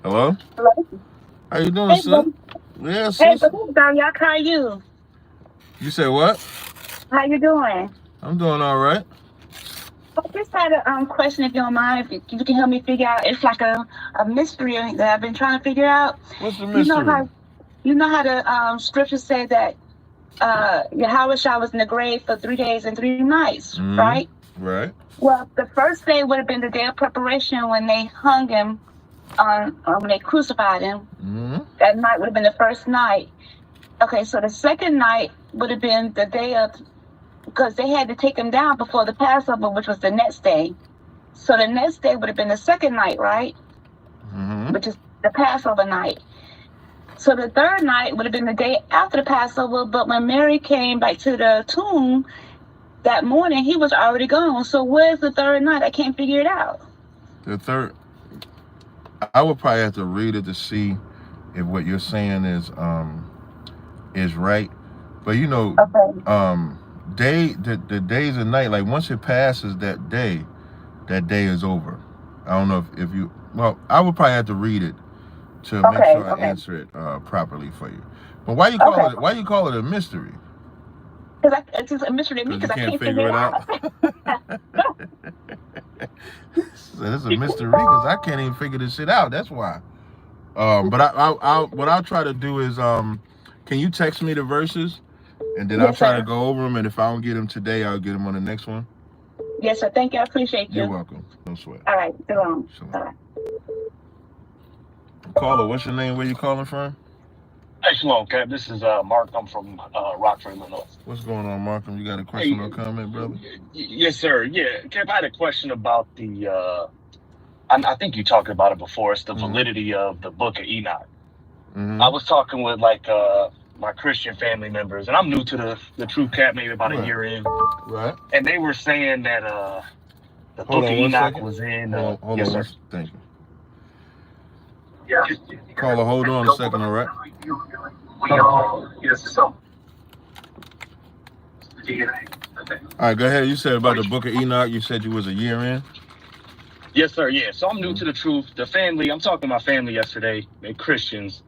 A: Hello?
H: Hello?
A: How you doing,
H: Hey,
A: sis?
H: buddy.
A: Yeah,
H: Hey,
A: sis.
H: Tazaryach, how are you?
A: You said what?
H: How you doing?
A: I'm doing all right.
H: I just had a question, if you don't mind, if you can help me figure out. It's like a mystery that I've been trying to figure out.
A: What's the
H: You
A: mystery?
H: know how the scriptures say that Yahweh Shah was in the grave for 3 days and 3 nights,
A: Mhm.
H: right?
A: Right.
H: Well, the first day would have been the day of preparation when they hung him when they crucified him.
A: Mm-hmm.
H: That night would have been the first night. Okay, so the second night would have been the day of, because they had to take him down before the Passover, which was the next day. So the next day would have been the second night, right?
A: Mm-hmm.
H: Which is the Passover night. So the third night would have been the day after the Passover, but when Mary came back to the tomb that morning, he was already gone. So where's the third night? I can't figure it out.
A: The third, I would probably have to read it to see if what you're saying is right. But you know,
H: Okay.
A: the days and night, like once it passes that day is over. I don't know if you, well, I would probably have to read it to make sure I answer it properly for you. But why you call it a mystery?
H: Because it's just a mystery to me because I can't figure it out.
A: So it's a mystery because I can't even figure this shit out. That's why. But what I'll try to do is, can you text me the verses, and then I'll try to go over them. And if I don't get them today, I'll get them on the next one.
H: Yes, sir. Thank you. I appreciate you.
A: You're welcome. No sweat.
H: All right. Shalom.
A: Shalom. Caller, what's your name? Where you calling from?
I: Hey, shalom, Cap. This is Mark. I'm from Rockford, Illinois.
A: What's going on, Markham? You got a question or comment, brother?
I: Yes, sir. Yeah, Cap, I had a question about the, I think you talked about it before. It's the validity of the Book of Enoch.
A: Mm-hmm.
I: I was talking with, like, my Christian family members, and I'm new to the True Cap, maybe about a year in.
A: Right.
I: And they were saying that the Book of Enoch was in...
A: Hold
I: yes,
A: on.
I: sir.
A: Thank you.
I: Yeah.
A: Caller, hold on a second, all right? All right, go ahead. You said about the Book of Enoch. You said you was a year in.
I: Yes, sir. Yeah. So I'm new to the truth. The family, I'm talking to my family yesterday. They're Christians.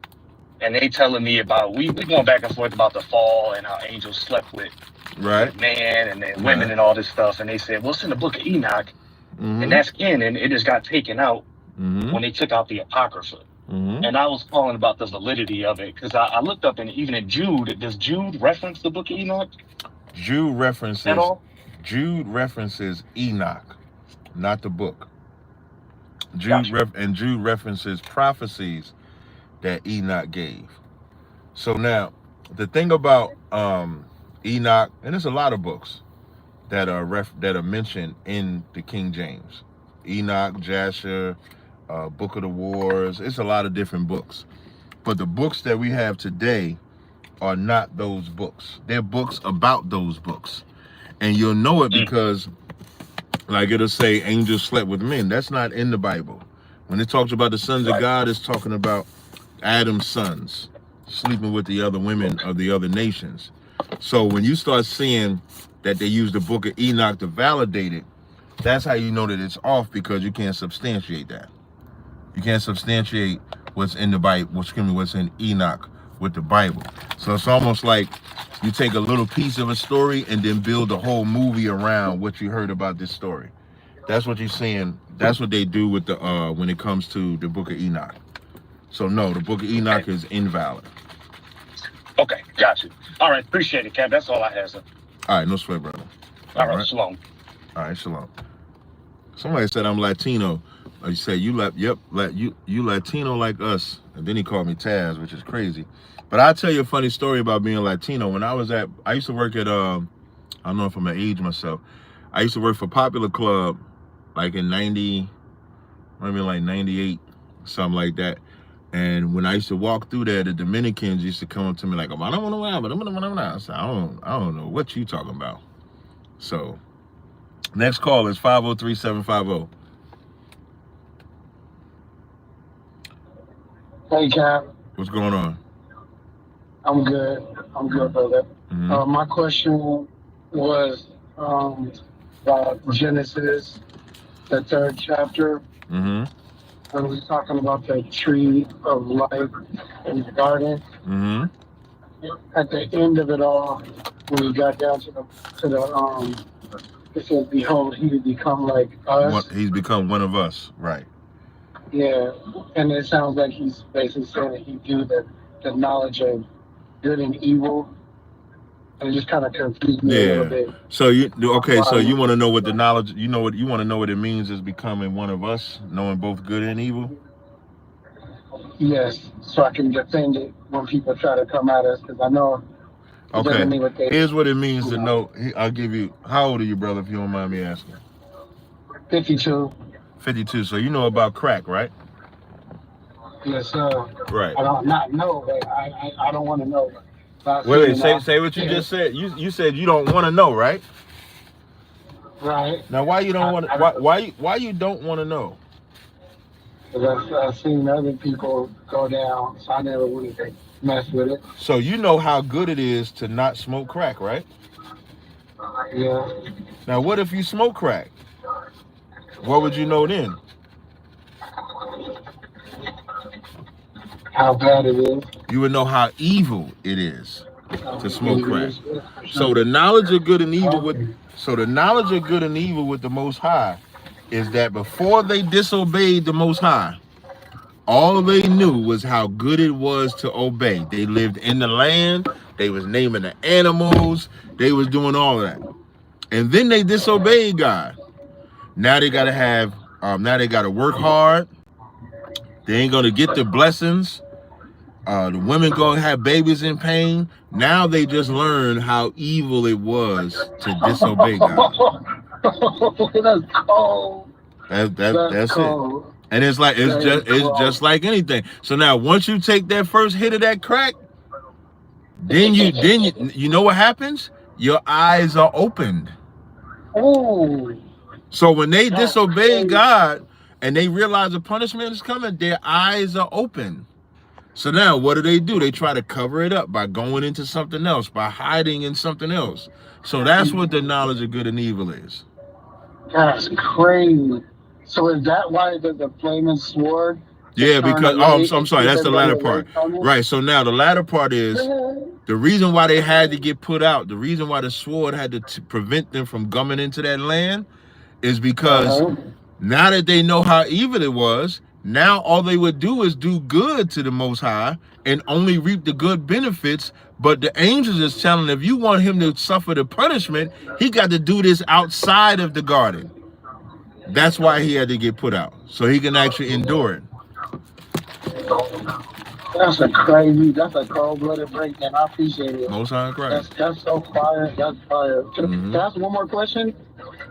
I: And they telling me about, we going back and forth about the fall and how angels slept with man and then women and all this stuff. And they said, well, it's in the Book of Enoch. And that's in, and it just got taken out when they took out the Apocrypha. And I was calling about the validity of it because I looked up, and even in Jude, does Jude reference the Book of Enoch?
A: Jude references
I: at all?
A: Jude references Enoch, not the book. Jude references prophecies that Enoch gave. So now, the thing about Enoch, and there's a lot of books that are mentioned in the King James. Enoch, Jasher, Book of the Wars. It's a lot of different books. But the books that we have today are not those books. They're books about those books. And you'll know it because, like it'll say, angels slept with men. That's not in the Bible. When it talks about the sons of God, it's talking about Adam's sons sleeping with the other women of the other nations. So when you start seeing that they use the Book of Enoch to validate it, that's how you know that it's off, because you can't substantiate that. You can't substantiate what's in the Bible, what's in Enoch with the Bible. So it's almost like you take a little piece of a story and then build a whole movie around what you heard about this story. That's what you're saying. That's what they do with the when it comes to the Book of Enoch. So no, the Book of Enoch is invalid.
I: Okay, got you. All right, appreciate it, Cap. That's all I have, sir.
A: All right, no sweat, brother.
I: All right, shalom.
A: All right, shalom. Somebody said I'm Latino. Like you said, you Latino like us. And then he called me Taz, which is crazy. But I'll tell you a funny story about being Latino. When I used to work at, I don't know if I'm gonna age myself. I used to work for Popular Club, like in 90, maybe like 98, something like that. And when I used to walk through there, the Dominicans used to come up to me like, I said, I don't know what you talking about. So, next call is 503-750.
J: Hey, Cap.
A: What's going on?
J: I'm good, brother.
A: Mm-hmm.
J: My question was about Genesis, the 3rd chapter.
A: Mm-hmm.
J: When we talking about the tree of life in the garden.
A: Mm-hmm.
J: At the end of it all, when we got down to the it says, "Behold, he would become like us."
A: He's become one of us, right?
J: Yeah, and it sounds like he's basically saying that he do the knowledge of good and evil, and it just kind of confused me a little bit.
A: So you want to know what the knowledge? You want to know what it means is becoming one of us, knowing both good and evil.
J: Yes, so I can defend it when people try to come at us, because I know.
A: Okay. Here's what it means to know. I'll give you. How old are you, brother? If you don't mind me asking.
J: 52.
A: 52. So you know about crack, right?
J: Yes, sir.
A: Right.
J: I don't not know, but I don't want to know.
A: Wait. Say what you just said. You said you don't want to know, right?
J: Right.
A: Now, why you don't want? Why you don't want to know?
J: Because I've seen other people go down, so I never wanted to mess with it.
A: So you know how good it is to not smoke crack, right?
J: Yeah.
A: Now, what if you smoke crack? What would you know then?
J: How bad it is.
A: You would know how evil it is to smoke crack. So the knowledge of good and evil with the Most High is that before they disobeyed the Most High, all they knew was how good it was to obey. They lived in the land. They was naming the animals. They was doing all of that. And then they disobeyed God. Now they gotta work hard. They ain't gonna get the blessings. The women gonna have babies in pain. Now they just learned how evil it was to disobey God.
J: That's cold.
A: That's
J: cold.
A: It. And it's just like anything. So now once you take that first hit of that crack, then you know what happens? Your eyes are opened.
J: Oh.
A: So when they disobey God and they realize the punishment is coming, their eyes are open. So now what do? They try to cover it up by going into something else, by hiding in something else. So that's what the knowledge of good and evil is.
J: That's crazy. So is that why the flaming sword?
A: Yeah, because I'm sorry, that's the latter part. Right. So now the latter part is the reason why they had to get put out, the reason why the sword had to prevent them from coming into that land is because now that they know how evil it was, now all they would do is do good to the Most High and only reap the good benefits. But the angels is telling them, if you want him to suffer the punishment, he got to do this outside of the garden. That's why he had to get put out, so he can actually endure it.
J: That's a cold-blooded breakdown. I appreciate it.
A: Most High Christ.
J: That's so fire. That's fire. Can I ask one more question?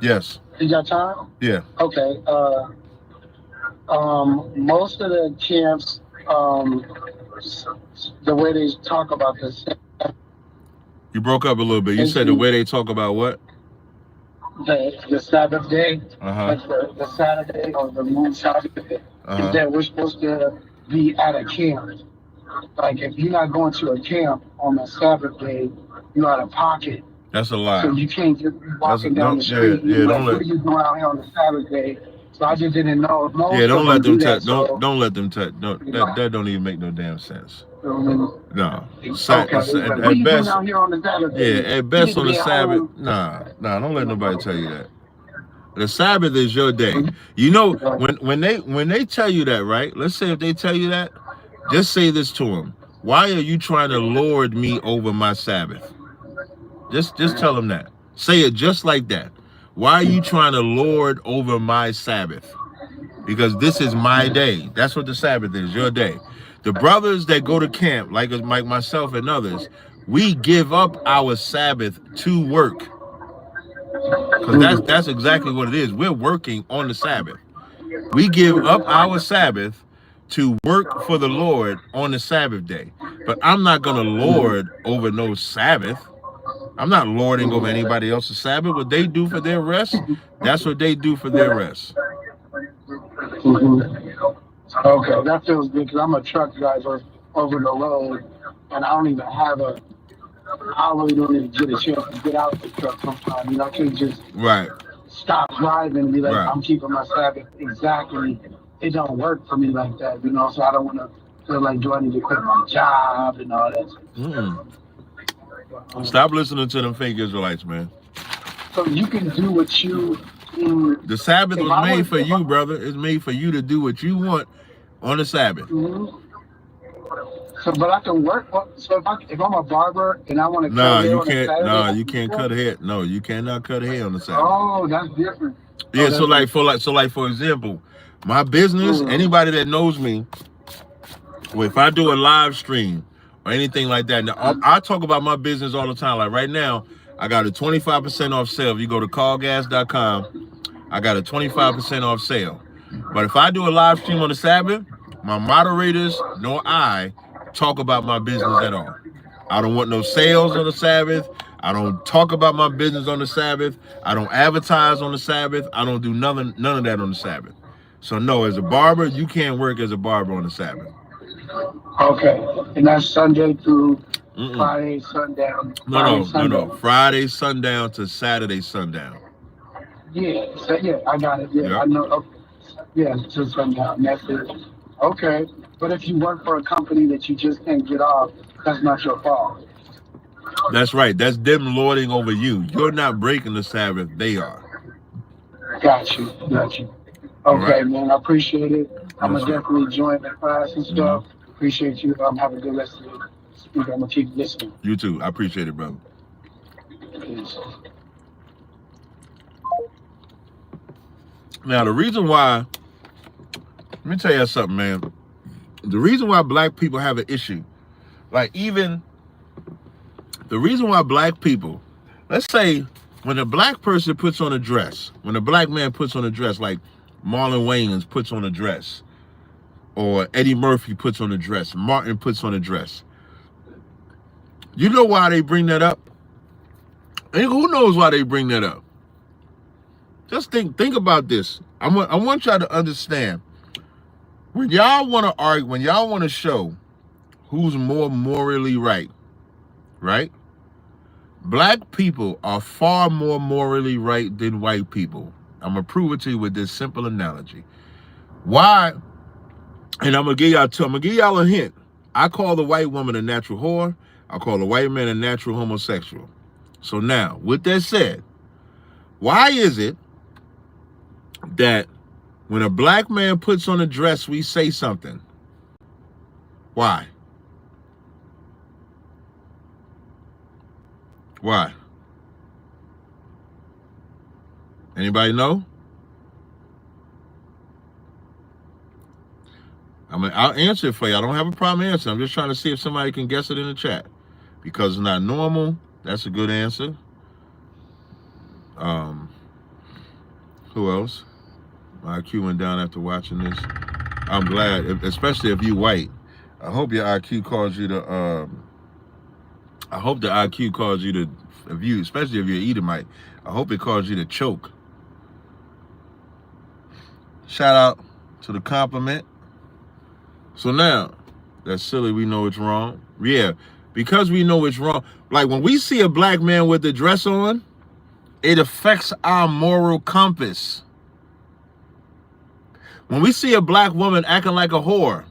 A: Yes.
J: You got time?
A: Yeah.
J: Okay. Most of the camps, the way they talk about this.
A: You broke up a little bit. You said the way they talk about what?
J: The Sabbath day,
A: like
J: the Saturday or the moon Sabbath, is that we're supposed to be at a camp. Like if you're not going to a camp on a Sabbath day, you're out of pocket.
A: That's a lie.
J: So you can't just be walking down the street. What are you doing out here on the Sabbath day? So I just didn't know.
A: Don't let them touch. Don't let them touch. That don't even make no damn sense. No. At best. At best on the Sabbath. Nah. Don't let nobody tell you that. The Sabbath is your day. You know when they tell you that, right? Let's say if they tell you that, just say this to them. Why are you trying to lord me over my Sabbath? Just tell them that. Say it just like that. Why are you trying to lord over my Sabbath? because this is my day. That's what the Sabbath is, your day. The brothers that go to camp, like myself and others, we give up our Sabbath to work. Because that's exactly what it is. We're working on the Sabbath. We give up our Sabbath to work for the Lord on the Sabbath day. But I'm not going to lord over no Sabbath. I'm not lording over anybody else's Sabbath. What they do for their rest, that's what they do for their rest.
J: Okay, that feels good because I'm a truck driver over the road, and I don't even have I really don't even get a chance to get out the truck sometimes. You know, I can't just stop driving and be like, I'm keeping my Sabbath exactly. It don't work for me like that, you know, so I don't want to feel like, do I need to quit my job and all that.
A: Stop listening to them fake Israelites, man.
J: So you can do what you...
A: The Sabbath was made for you, brother. It's made for you to do what you want on the Sabbath.
J: So, but I can work. So if I'm a barber and I want to
A: cut hair on Saturday, no, you can't cut hair. No, you cannot cut hair on the Sabbath.
J: Oh, that's different.
A: Yeah, so for example, my business, anybody that knows me, if I do a live stream or anything like that, now I talk about my business all the time. Like right now, I got a 25% off sale. If you go to callgas.com, I got a 25% off sale. But if I do a live stream on the Sabbath, my moderators nor I talk about my business at all. I don't want no sales on the Sabbath. I don't talk about my business on the Sabbath. I don't advertise on the Sabbath. I don't do none of that on the Sabbath. So no, as a barber, you can't work as a barber on the Sabbath.
J: Okay, and that's Sunday through Friday sundown.
A: No. Friday sundown to Saturday sundown.
J: Yeah, I got it. Yeah, I know. Okay. Yeah, to sundown. That's it. Okay, but if you work for a company that you just can't get off, that's not your fault.
A: That's right. That's them lording over you. You're not breaking the Sabbath. They are.
J: Got you. Okay, right. Man, I appreciate it. I'm going to definitely join the class and stuff. Appreciate you. Have a good rest of the week. I'm going to keep listening.
A: You too. I appreciate it, brother.
J: Peace.
A: Now, the reason why, let me tell you something, man. The reason why black people have an issue, like even the reason why black people, let's say when a black person puts on a dress, when a black man puts on a dress, like Marlon Wayans puts on a dress, or Eddie Murphy puts on a dress, Martin puts on a dress. You know why they bring that up? And who knows why they bring that up? Just think about this. I want y'all to understand. When y'all want to argue, when y'all want to show who's more morally right? Black people are far more morally right than white people. I'm going to prove it to you with this simple analogy. Why? And I'm going to give y'all a hint. I call the white woman a natural whore. I call the white man a natural homosexual. So now, with that said, why is it that when a black man puts on a dress, we say something? Why? Why? Anybody know? I'll answer it for you. I don't have a problem answering. I'm just trying to see if somebody can guess it in the chat. Because it's not normal. That's a good answer. Who else? My IQ went down after watching this. I'm glad, especially if you white. I hope your IQ caused you to. I hope the IQ caused you to, especially if you're Edomite. I hope it caused you to choke. Shout out to the compliment. So now, that's silly. We know it's wrong. Yeah, because we know it's wrong. Like when we see a black man with the dress on, it affects our moral compass. When we see a black woman acting like a whore,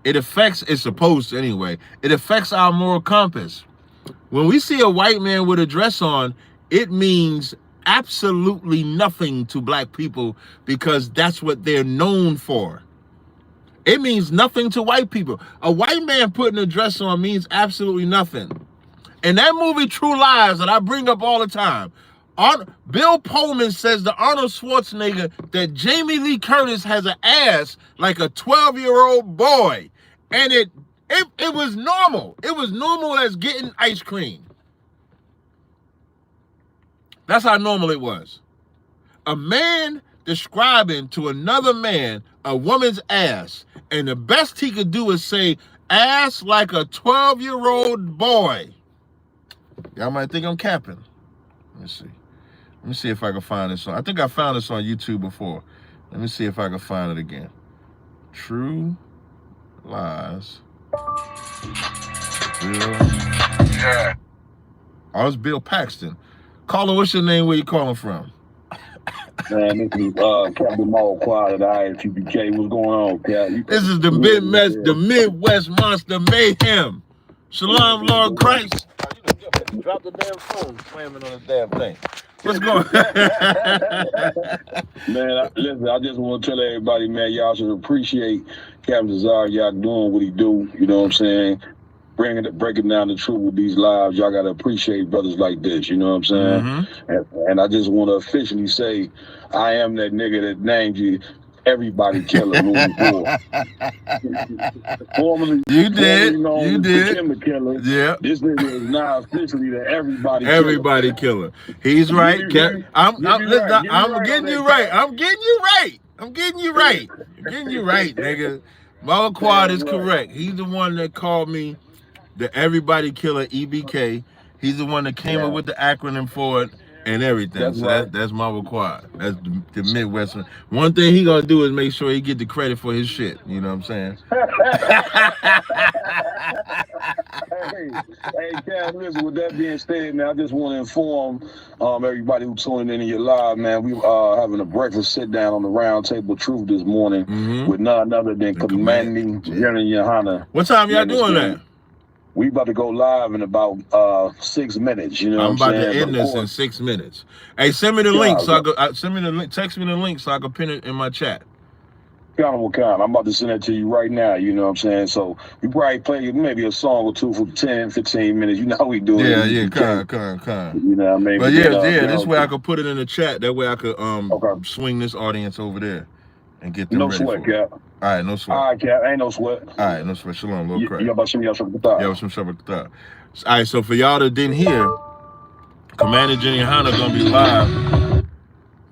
A: it's supposed to anyway, it affects our moral compass. When we see a white man with a dress on, it means absolutely nothing to black people because that's what they're known for. It means nothing to white people. A white man putting a dress on means absolutely nothing. In that movie, True Lies, that I bring up all the time, Bill Pullman says to Arnold Schwarzenegger that Jamie Lee Curtis has an ass like a 12-year-old boy. And it was normal. It was normal as getting ice cream. That's how normal it was. A man describing to another man a woman's ass, and the best he could do is say, ass like a 12-year-old boy. Y'all might think I'm capping. Let me see if I can find this on. I think I found this on YouTube before. Let me see if I can find it again. True Lies. Yeah. Oh, it's Bill Paxton. Caller, what's your name? Where you calling from?
K: Man, this is Captain Jamal Quiet at IFTBK. What's going on, Cap?
A: This is the Midwest Monster Mayhem. Shalom, Lord Christ. Drop the damn phone, slamming on the damn thing. What's going on?
K: Man, listen, I just want to tell everybody, man, y'all should appreciate Captain Tazaryach doing what he do. You know what I'm saying? Breaking down the truth with these lives. Y'all got to appreciate brothers like this. You know what I'm saying? Mm-hmm. And I just want to officially say, I am that nigga that named you everybody killer moving forward.
A: You did. You did.
K: Killer.
A: Yeah.
K: This nigga is now officially the everybody
A: killer. He's right. I'm getting you right. I'm getting you right. I'm getting you right. I'm getting you right, nigga. Mama Quad is correct. He's the one that called me the everybody killer, EBK. He's the one that came up with the acronym for it and everything. That's right. That's Mama Quad. That's the Midwestern. One thing he gonna do is make sure he get the credit for his shit. You know what I'm saying?
K: Hey, Cam, listen, with that being said, man, I just want to inform everybody who's tuning in your live, man. We are having a breakfast sit down on the round table truth this morning with none other than Commanding General Yohana.
A: What time y'all doing that?
K: We about to go live in about 6 minutes. You know,
A: I'm about to end this in 6 minutes. Hey, send me the link so I go. Send me the link. Text me the link so I can pin it in my chat.
K: I'm about to send that to you right now. You know what I'm saying? So we probably play maybe a song or two for 10, 15 minutes. You know how we do it.
A: Yeah, come.
K: You know what I mean?
A: But this way I could put it in the chat. That way I could swing this audience over there and get them
K: no
A: ready
K: sweat,
A: for it.
K: Cap.
A: All right, no sweat.
K: All right, Cap. Ain't no sweat.
A: All right, no sweat. Shalom, Lord Christ.
K: All
A: right, so for y'all that didn't hear, Commander Jenny Hanna gonna be live.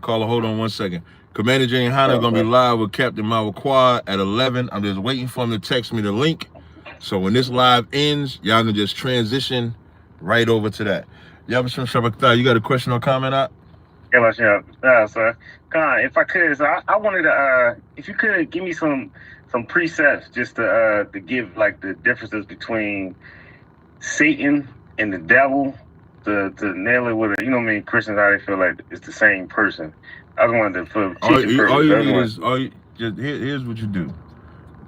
A: Caller, hold on 1 second. Commander Jenny Hanna gonna be live with Captain Mawa Quad at 11. I'm just waiting for him to text me the link. So when this live ends, y'all can just transition right over to that. You got a question or comment out?
L: Yeah, sir. If I could, so I wanted to, if you could give me some precepts just to give like the differences between Satan and the devil to nail it with you know what I mean, Christians how they feel like it's the same person. I just wanted to
A: here's what you do.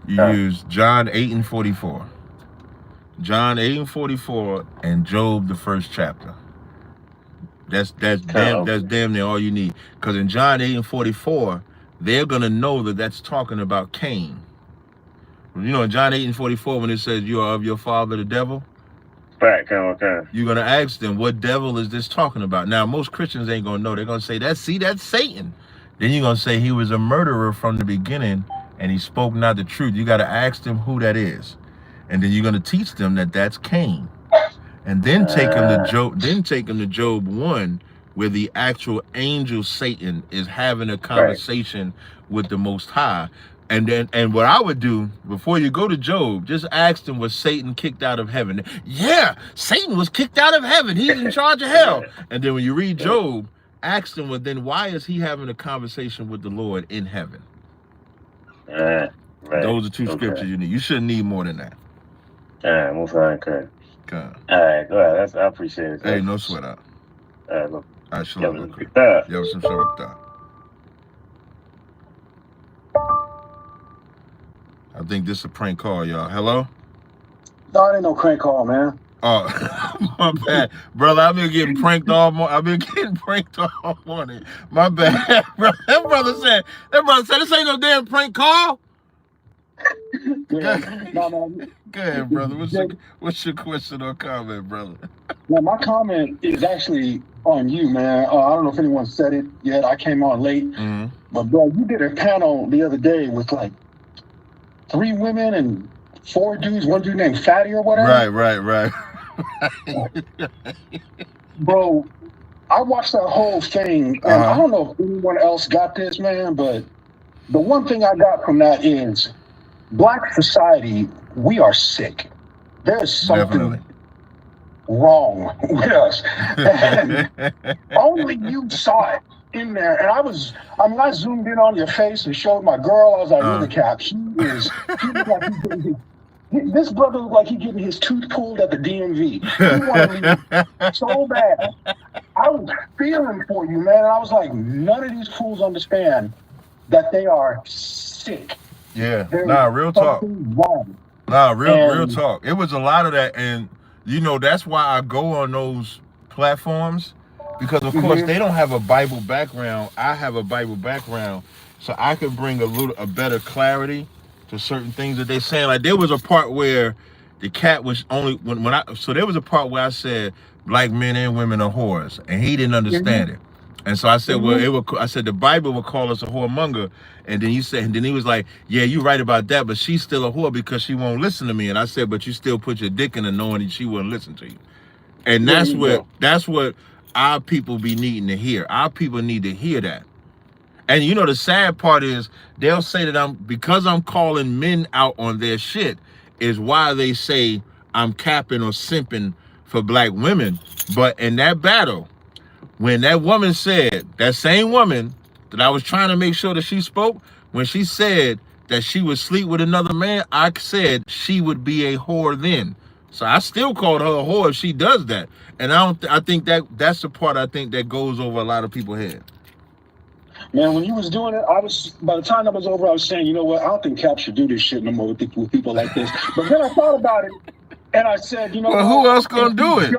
A: You use John 8:44. John 8:44 and Job the first chapter. That's damn near all you need. Because in John 8:44, they're gonna know that that's talking about Cain. You know, in John 8:44, when it says you are of your father the devil,
L: okay.
A: You're gonna ask them, what devil is this talking about? Now, most Christians ain't gonna know. They're gonna say, that's Satan. Then you're gonna say he was a murderer from the beginning and he spoke not the truth. You gotta ask them who that is, and then you're gonna teach them that that's Cain. And then take him to Job. Then take him to Job 1, where the actual angel Satan is having a conversation with the Most High. And what I would do before you go to Job, just ask them, was Satan kicked out of heaven? Yeah, Satan was kicked out of heaven. He's in charge of hell. And then when you read Job, ask them, well, then why is he having a conversation with the Lord in heaven? Those are two scriptures you need. You shouldn't need more than that.
L: Most okay. All right, go ahead. I appreciate it.
A: Hey, no sweat out.
L: Look.
A: All right, shalom. Yo, some shabbat. I think this is a prank call, y'all. Hello?
J: No, it ain't no prank call, man.
A: Oh, my bad. Brother, I've been getting pranked all morning. My bad. That brother said, this ain't no damn prank call.
J: No,
A: Go ahead, brother. What's your question or comment, brother?
J: Well, my comment is actually on you, man. I don't know if anyone said it yet. I came on late.
A: Mm-hmm.
J: But, bro, you did a panel the other day with, like, 3 women and 4 dudes, one dude named Fatty or whatever.
A: Right.
J: Bro, I watched that whole thing, and I don't know if anyone else got this, man, but the one thing I got from that is Black society, we are sick. There's something wrong with us. And only you saw it in there. And I zoomed in on your face and showed my girl. I was like, really, Cap, he was like, this brother looked like he's getting his tooth pulled at the DMV. He wanted to leave so bad. I was feeling for you, man. And I was like, none of these fools understand that they are sick.
A: Yeah, real talk.
J: Wrong.
A: Real talk. It was a lot of that, and that's why I go on those platforms, because of course they don't have a Bible background. I have a Bible background, so I could bring a better clarity to certain things that they're saying. Like there was a part where the cat was only so there was a part where I said black men and women are whores, and he didn't understand it. And so I said, I said the Bible would call us a whoremonger, and then he was like, yeah, you're right about that, but she's still a whore because she won't listen to me. And I said, but you still put your dick in her knowing that she wouldn't listen to you. And that's what our people be needing to hear. Our people need to hear that. And the sad part is they'll say that because I'm calling men out on their shit is why they say I'm capping or simping for black women. But in that battle, when that woman said, that same woman that I was trying to make sure that she spoke, when she said that she would sleep with another man, I said she would be a whore then. So I still called her a whore if she does that. And I think that's the part I think that goes over a lot of people's head.
J: Man, when you was doing it, by the time that was over, I was saying, you know what, I don't think Cap should do this shit no more with people like this. But then I thought about it, and I said,
A: well, who else gonna do it?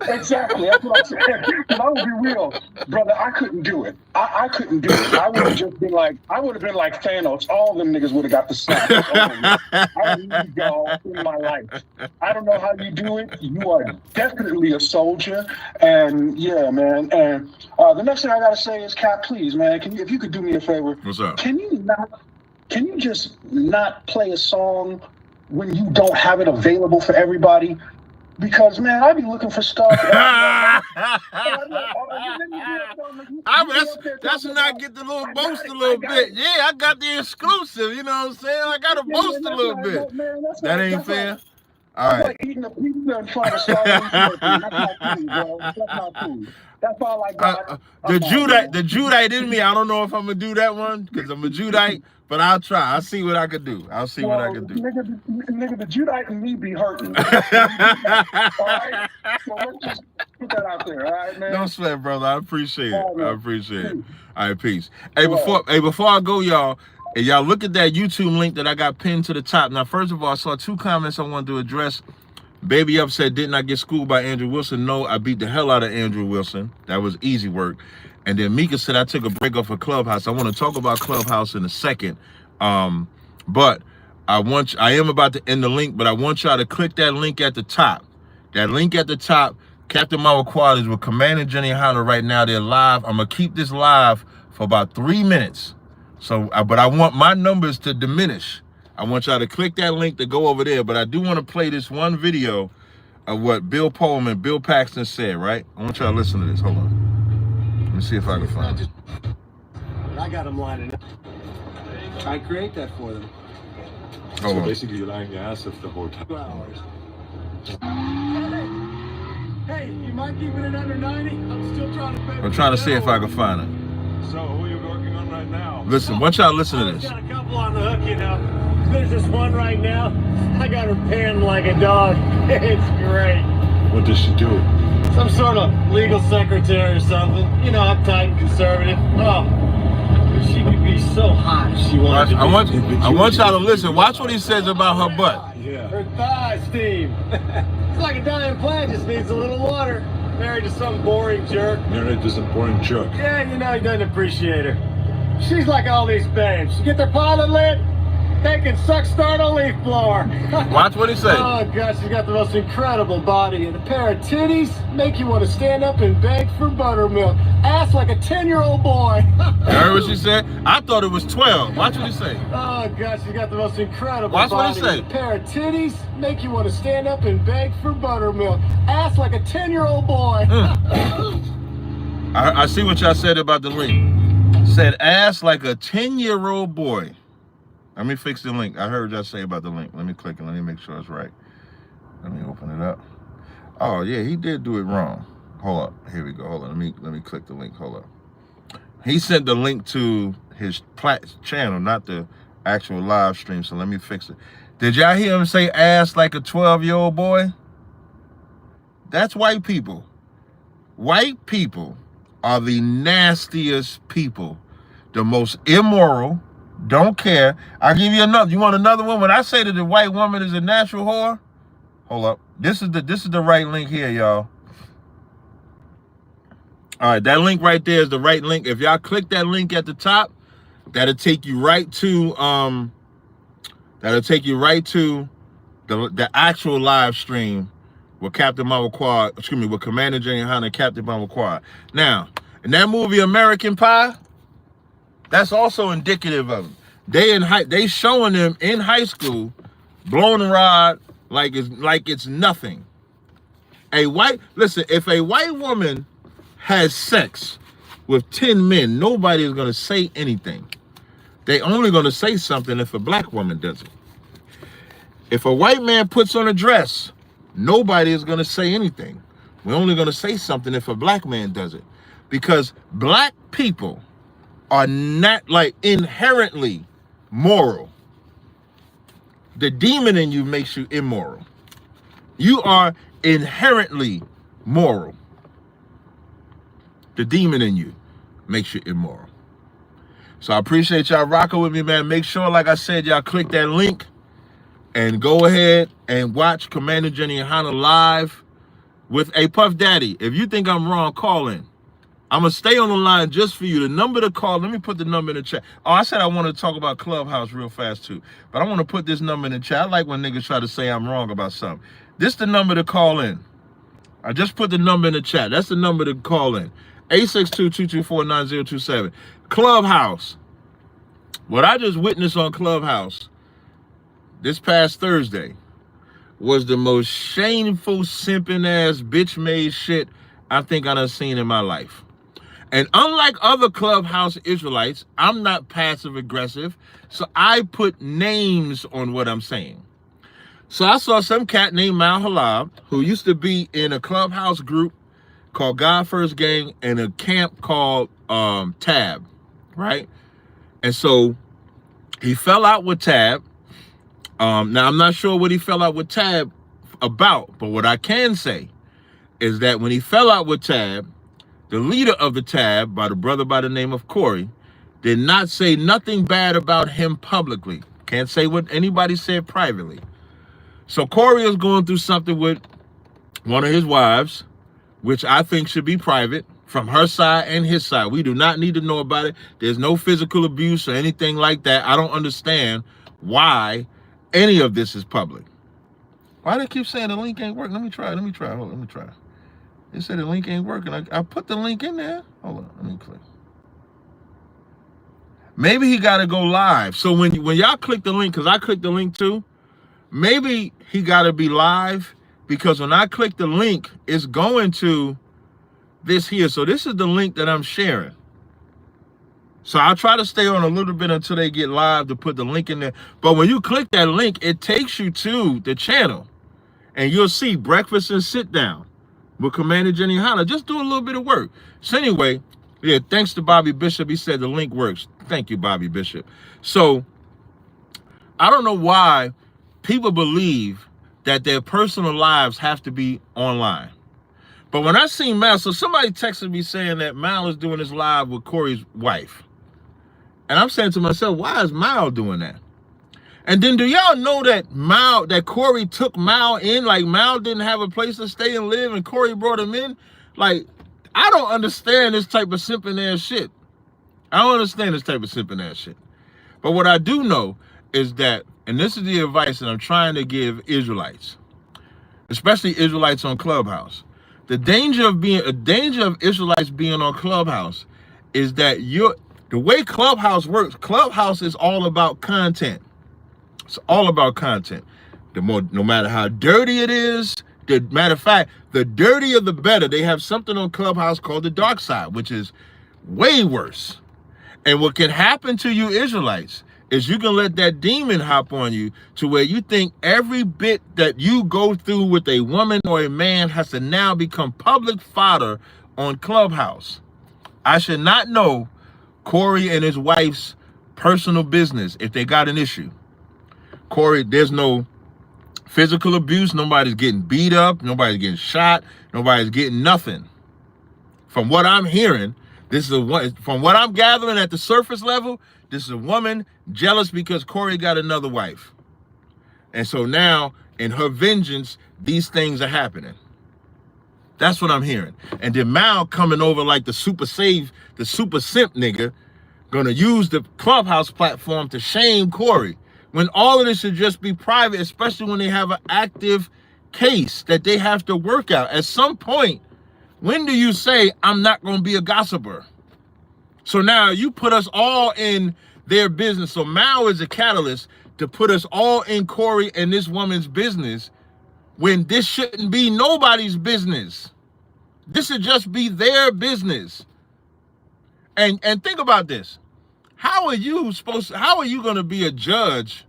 J: Exactly, that's what I said. Because I would be real, brother, I couldn't do it. I couldn't do it. I would have just been like, Thanos. All of them niggas would have got the snap. I need y'all in my life. I don't know how you do it. You are definitely a soldier. And yeah, man. And the next thing I gotta say is, Cap, please, man, if you could do me a favor.
A: What's up?
J: Can you just not play a song when you don't have it available for everybody? Because, man, I be looking for stuff. That's
A: not get the little boast a little bit. Yeah, I got the exclusive. You know what I'm saying? I got to boast a little bit. That ain't fair. All right.
J: Like eating a pizza and trying to start That's not cool, bro. That's not cool. That's all I got.
A: The Judite in me, I don't know if I'm going to do that one because I'm a Judite, but I'll try. I'll see what I can do. Nigga,
J: the Judite and me be hurting. All right? So let's just put that out there, all right, man?
A: Don't sweat, brother. I appreciate it. I appreciate it. All right, peace. Hey, before I go, y'all, and y'all look at that YouTube link that I got pinned to the top. Now, first of all, I saw 2 comments I wanted to address. Baby Up said, didn't I get schooled by Andrew Wilson? No, I beat the hell out of Andrew Wilson. That was easy work. And then Mika said, I took a break off of Clubhouse. I want to talk about Clubhouse in a second. But I am about to end the link, but I want y'all to click that link at the top. That link at the top, Captain Mama Quad is with Commander Jenny Hunter right now. They're live. I'm going to keep this live for about 3 minutes. So, but I want my numbers to diminish. I want y'all to click that link to go over there. But I do want to play this one video of what Bill Pullman and Bill Paxton said, right? I want y'all to listen to this. Hold on. Let me see if I can find it.
M: I got them lining up. I create that for them.
A: So
N: basically you're lying your ass off the whole time.
M: 2 hours. Hey, you mind keeping it under 90? I'm still trying to pay.
A: I'm trying to see if I can find it.
N: So who are you working on right now?
A: Listen, once y'all listen to this.
M: Got a couple on the hook, you know. There's this one right now. I got her pinned like a dog. It's great.
N: What does she do?
M: Some sort of legal secretary or something. You know, uptight and conservative. Oh, she could be so hot if she wanted to be.
A: I want y'all to listen. Watch what he says about her butt.
N: Yeah.
M: Her thighs, Steve. It's like a dying plant, just needs a little water. Married to some boring jerk.
N: Married to some boring jerk.
M: Yeah, you know, he doesn't appreciate her. She's like all these babes. You get their pilot lit, They can suck start a leaf blower.
A: Watch what he say.
M: Oh, gosh, she's got the most incredible body. And a pair of titties make you want to stand up and beg for buttermilk. Ass like a 10-year-old boy.
A: You heard what she said? I thought it was 12. Watch what he say.
M: Oh, gosh, she's got the most incredible
A: Watch
M: body.
A: what he say.
M: And a pair of titties make you want to stand up and beg for buttermilk. Ass like a 10-year-old boy.
A: I see what y'all said about the link. Said ass like a 10-year-old boy. Let me fix the link. I heard y'all say about the link. Let me click it. Let me make sure it's right. Let me open it up. Oh yeah, he did do it wrong. Hold up. Here we go. Hold on. Let me click the link. Hold up. He sent the link to his channel, not the actual live stream. So let me fix it. Did y'all hear him say ass like a 12-year-old boy? That's white people. White people are the nastiest people, the most immoral. Don't care. I'll give you another. You want another one? When I say that the white woman is a natural whore, hold up. This is the right link here, y'all. All right, that link right there is the right link. If y'all click that link at the top, that'll take you right to the actual live stream with Captain Marvel Quad. Excuse me, with Commander General Hunter and Captain Marvel Quad. Now, in that movie American Pie, that's also indicative of them. They showing them in high school blowing the rod like it's nothing. If a white woman has sex with 10 men, nobody is gonna say anything. They only gonna say something if a black woman does it. If a white man puts on a dress, nobody is gonna say anything. We're only gonna say something if a black man does it. Because black people are not like inherently moral. The demon in you makes you immoral. You are inherently moral. The demon in you makes you immoral. So I appreciate y'all rocking with me, man. Make sure, like I said, y'all click that link and go ahead and watch Commander Jenny and Hannah live with a Puff Daddy. If you think I'm wrong, call in. I'm going to stay on the line just for you. The number to call, let me put the number in the chat. Oh, I said I want to talk about Clubhouse real fast too. But I want to put this number in the chat. I like when niggas try to say I'm wrong about something. This is the number to call in. I just put the number in the chat. That's the number to call in. 862-224-9027. Clubhouse. What I just witnessed on Clubhouse this past Thursday was the most shameful, simping ass, bitch made shit I think I done seen in my life. And unlike other Clubhouse Israelites, I'm not passive aggressive, so I put names on what I'm saying. So I saw some cat named Mal Halab, who used to be in a Clubhouse group called God First Gang and a camp called Tab, right? And so he fell out with Tab. Now, I'm not sure what he fell out with Tab about, but what I can say is that when he fell out with Tab, the leader of the Tab, by the brother by the name of Corey, did not say nothing bad about him publicly. Can't say what anybody said privately. So Corey is going through something with one of his wives, which I think should be private from her side and his side. We do not need to know about it. There's no physical abuse or anything like that. I don't understand why any of this is public. Why do they keep saying the link ain't working? Let me try. Hold on, let me try. They said the link ain't working. I put the link in there. Hold on, let me click. Maybe he got to go live. So when y'all click the link, because I clicked the link too, maybe he got to be live, because when I click the link, it's going to this here. So this is the link that I'm sharing. So I'll try to stay on a little bit until they get live to put the link in there. But when you click that link, it takes you to the channel. And you'll see Breakfast and Sit Down with Commander Jenny Hanna. Just do a little bit of work. So anyway, yeah, thanks to Bobby Bishop. He said the link works. Thank you, Bobby Bishop. So I don't know why people believe that their personal lives have to be online. But when I seen Mal, so somebody texted me saying that Mal is doing this live with Corey's wife. And I'm saying to myself, why is Mal doing that? And then do y'all know that Corey took Mal in? Like Mal didn't have a place to stay and live and Corey brought him in? Like, I don't understand this type of simping ass shit. I don't understand this type of simping ass shit. But what I do know is that, and this is the advice that I'm trying to give Israelites, especially Israelites on Clubhouse. The danger of Israelites being on Clubhouse is that the way Clubhouse works, Clubhouse is all about content. It's all about content. No matter how dirty it is, matter of fact, the dirtier the better. They have something on Clubhouse called the dark side, which is way worse. And what can happen to you Israelites is you can let that demon hop on you to where you think every bit that you go through with a woman or a man has to now become public fodder on Clubhouse. I should not know Corey and his wife's personal business if they got an issue. Corey, there's no physical abuse. Nobody's getting beat up. Nobody's getting shot. Nobody's getting nothing. From what I'm hearing, from what I'm gathering at the surface level, this is a woman jealous because Corey got another wife. And so now, in her vengeance, these things are happening. That's what I'm hearing. And then Mal coming over like the super simp nigga, gonna use the Clubhouse platform to shame Corey, when all of this should just be private, especially when they have an active case that they have to work out. At some point, when do you say, I'm not going to be a gossiper? So now you put us all in their business. So Mao is a catalyst to put us all in Corey and this woman's business when this shouldn't be nobody's business. This should just be their business. And think about this. How are you going to be a judge?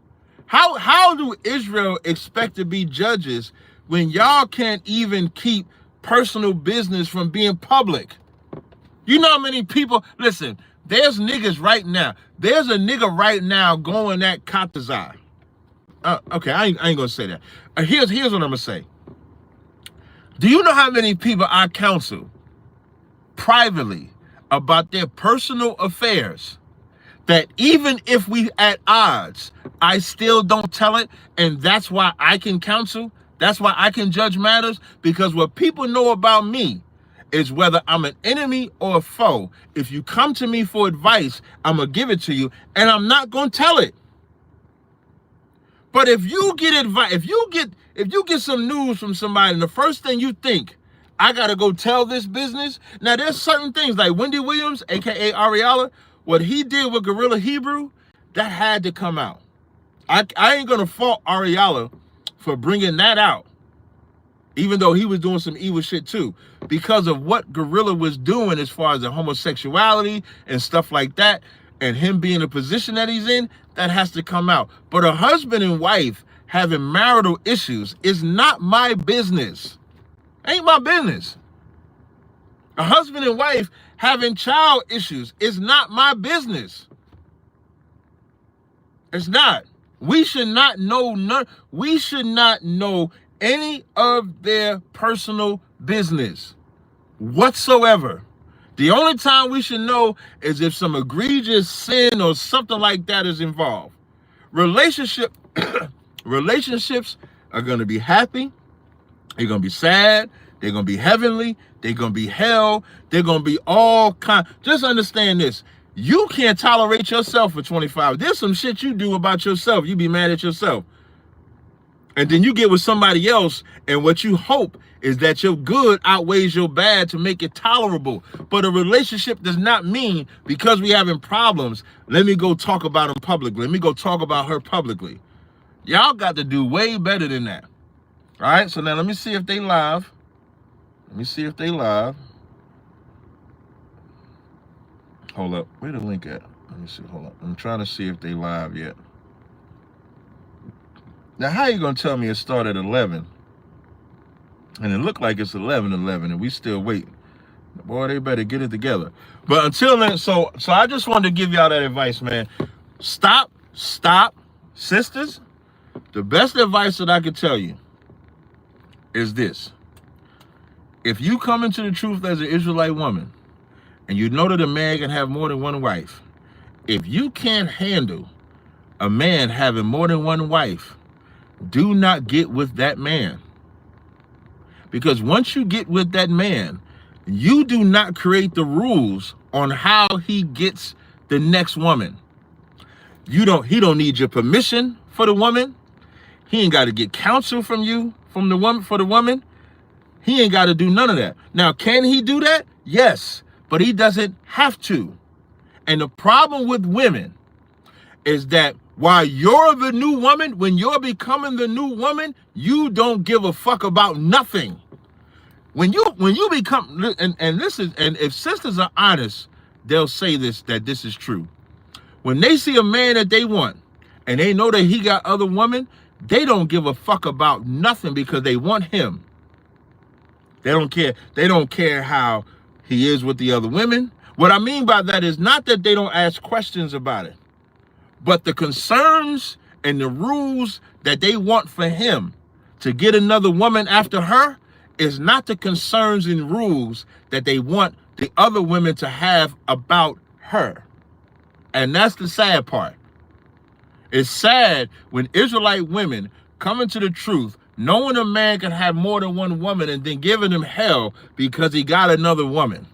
A: How do Israel expect to be judges when y'all can't even keep personal business from being public? You know how many people, listen, there's niggas right now. There's a nigga right now going at Tazaryach. Okay, I ain't going to say that. Here's what I'm going to say. Do you know how many people I counsel privately about their personal affairs, that even if we at odds, I still don't tell it, and that's why I can counsel? That's why I can judge matters, because what people know about me is whether I'm an enemy or a foe. If you come to me for advice, I'm going to give it to you, and I'm not going to tell it. But if you get advice, if you get some news from somebody, and the first thing you think, I got to go tell this business. Now, there's certain things like Wendy Williams, a.k.a. Ariella, what he did with Gorilla Hebrew, that had to come out. I ain't going to fault Ariella for bringing that out, even though he was doing some evil shit too, because of what Gorilla was doing as far as the homosexuality and stuff like that, and him being in the position that he's in, that has to come out. But a husband and wife having marital issues is not my business. Ain't my business. A husband and wife having child issues is not my business. It's not. We should not know we should not know any of their personal business whatsoever. The only time we should know is if some egregious sin or something like that is involved. Relationships are going to be happy. They're going to be sad. They're going to be heavenly. They're going to be hell. They're going to be all kind. Just understand this. You can't tolerate yourself for 25. There's some shit you do about yourself. You be mad at yourself. And then you get with somebody else, and what you hope is that your good outweighs your bad to make it tolerable. But a relationship does not mean because we having problems, let me go talk about them publicly. Let me go talk about her publicly. Y'all got to do way better than that. All right, so now let me see if they live. Let me see if they live. Hold up. Where the link at? Let me see. Hold up. I'm trying to see if they live yet. Now, how you going to tell me it started at 11? And it looked like it's 11:11, and we still waiting. Boy, they better get it together. But until then, so I just wanted to give y'all that advice, man. Stop, sisters. The best advice that I could tell you is this. If you come into the truth as an Israelite woman, and you know that a man can have more than one wife, if you can't handle a man having more than one wife, do not get with that man. Because once you get with that man, you do not create the rules on how he gets the next woman. He don't need your permission for the woman. He ain't got to get counsel from you, from the woman, for the woman. He ain't got to do none of that. Now, can he do that? Yes, but he doesn't have to. And the problem with women is that while you're the new woman, when you're becoming the new woman, you don't give a fuck about nothing. When you become, and if sisters are honest, they'll say that this is true. When they see a man that they want, and they know that he got other women, they don't give a fuck about nothing because they want him. They don't care. They don't care how he is with the other women. What I mean by that is not that they don't ask questions about it, but the concerns and the rules that they want for him to get another woman after her is not the concerns and rules that they want the other women to have about her. And that's the sad part. It's sad when Israelite women come into the truth knowing a man can have more than one woman and then giving him hell because he got another woman.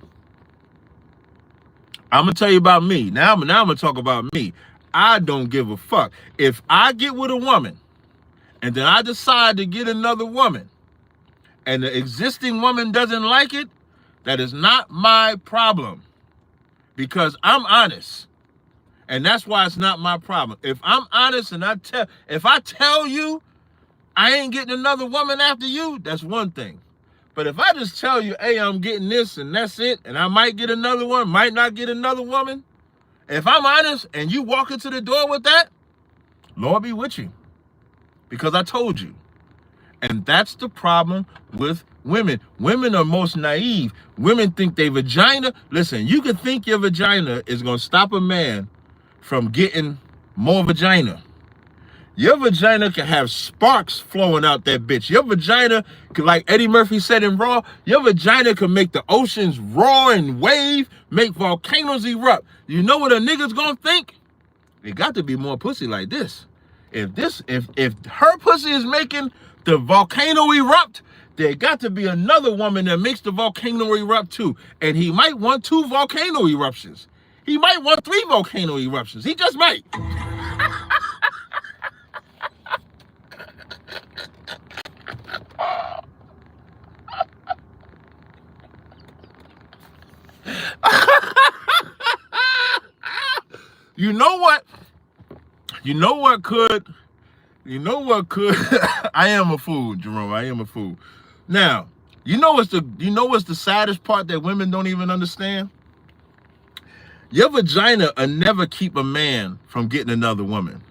A: I'm going to tell you about me. Now I'm going to talk about me. I don't give a fuck. If I get with a woman and then I decide to get another woman and the existing woman doesn't like it, that is not my problem because I'm honest. And that's why it's not my problem. If I'm honest and if I tell you I ain't getting another woman after you, that's one thing. But if I just tell you, hey, I'm getting this and that's it, and I might get another one, might not get another woman, if I'm honest and you walk into the door with that, Lord be with you. Because I told you. And that's the problem with women. Women are most naive. Women think they vagina. Listen, you can think your vagina is going to stop a man from getting more vagina. Your vagina can have sparks flowing out that bitch. Your vagina, like Eddie Murphy said in Raw, your vagina can make the oceans roar and wave, make volcanoes erupt. You know what a nigga's gonna think? It got to be more pussy like this. If her pussy is making the volcano erupt, there got to be another woman that makes the volcano erupt too. And he might want 2 volcano eruptions. He might want 3 volcano eruptions. He just might. You know what could I am a fool, Jerome. I am a fool. Now, you know what's the saddest part that women don't even understand? Your vagina will never keep a man from getting another woman,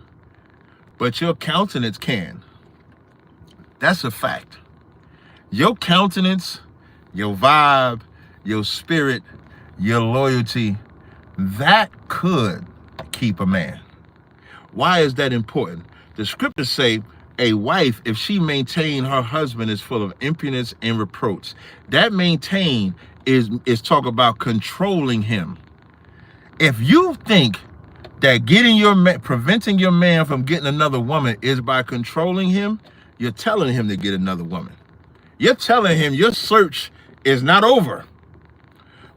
A: but your countenance can. That's a fact. Your countenance, your vibe, your spirit, your loyalty, that could keep a man. Why is that important? The scriptures say a wife, if she maintain her husband, is full of impudence and reproach. That maintain is talk about controlling him. If you think that preventing your man from getting another woman is by controlling him, you're telling him to get another woman. You're telling him your search is not over.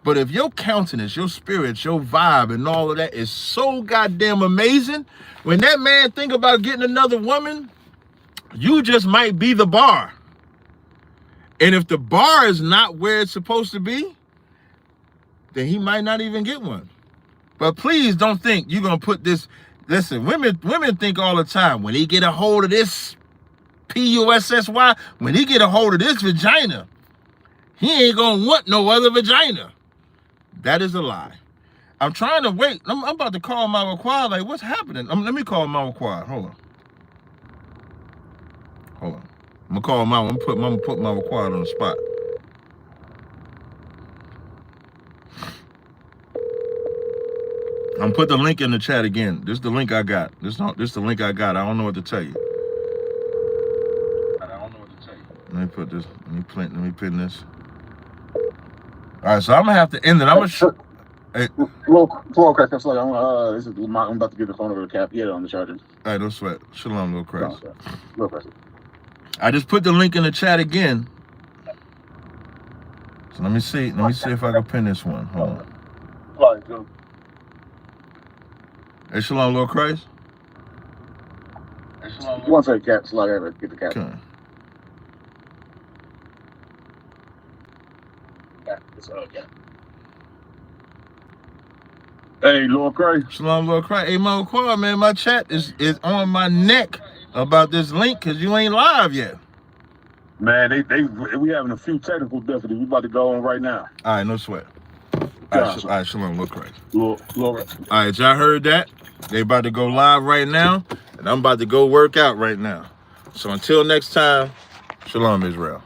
A: But if your countenance, your spirit, your vibe, and all of that is so goddamn amazing, when that man think about getting another woman, you just might be the bar. And if the bar is not where it's supposed to be, then he might not even get one. But please don't think you're going to put this. Listen, women think all the time, when he get a hold of this P-U-S-S-Y, when he get a hold of this vagina, he ain't going to want no other vagina. That is a lie. I'm trying to wait. I'm about to call Mama Quad. Like, what's happening? Let me call Mama Quad. Hold on. I'm going to call Mama. I'm going to put Mama Quad on the spot. I'm put the link in the chat again. This is the link I got. This is the link I got. I don't know what to tell you. Let me put this. Let me pin this. All right, so I'm gonna have to end it. I'm gonna. Hey.
O: Well, Christ, I'm sorry. I'm about to get the phone over to Cap. Yeah, on the charger.
A: All right, don't sweat. Shalom, little Christ.
O: Little Christ.
A: I just put the link in the chat again. So let me see. Let me see if I can pin this one. Hold on. Hey, Shalom, Lord Christ.
O: One second, Cap. Slide over. Get the cap.
A: Okay.
O: Yeah. Hey, Lord Christ.
A: Shalom, Lord Christ. Hey, Mo Quad, man, my chat is on my neck about this link because you ain't live yet.
K: Man, we having a few technical difficulties. We about to go on right now.
A: All right, no sweat. All right, Shalom, Lord Christ.
K: Lord.
A: All right, y'all heard that? They about to go live right now, and I'm about to go work out right now. So until next time, Shalom, Israel.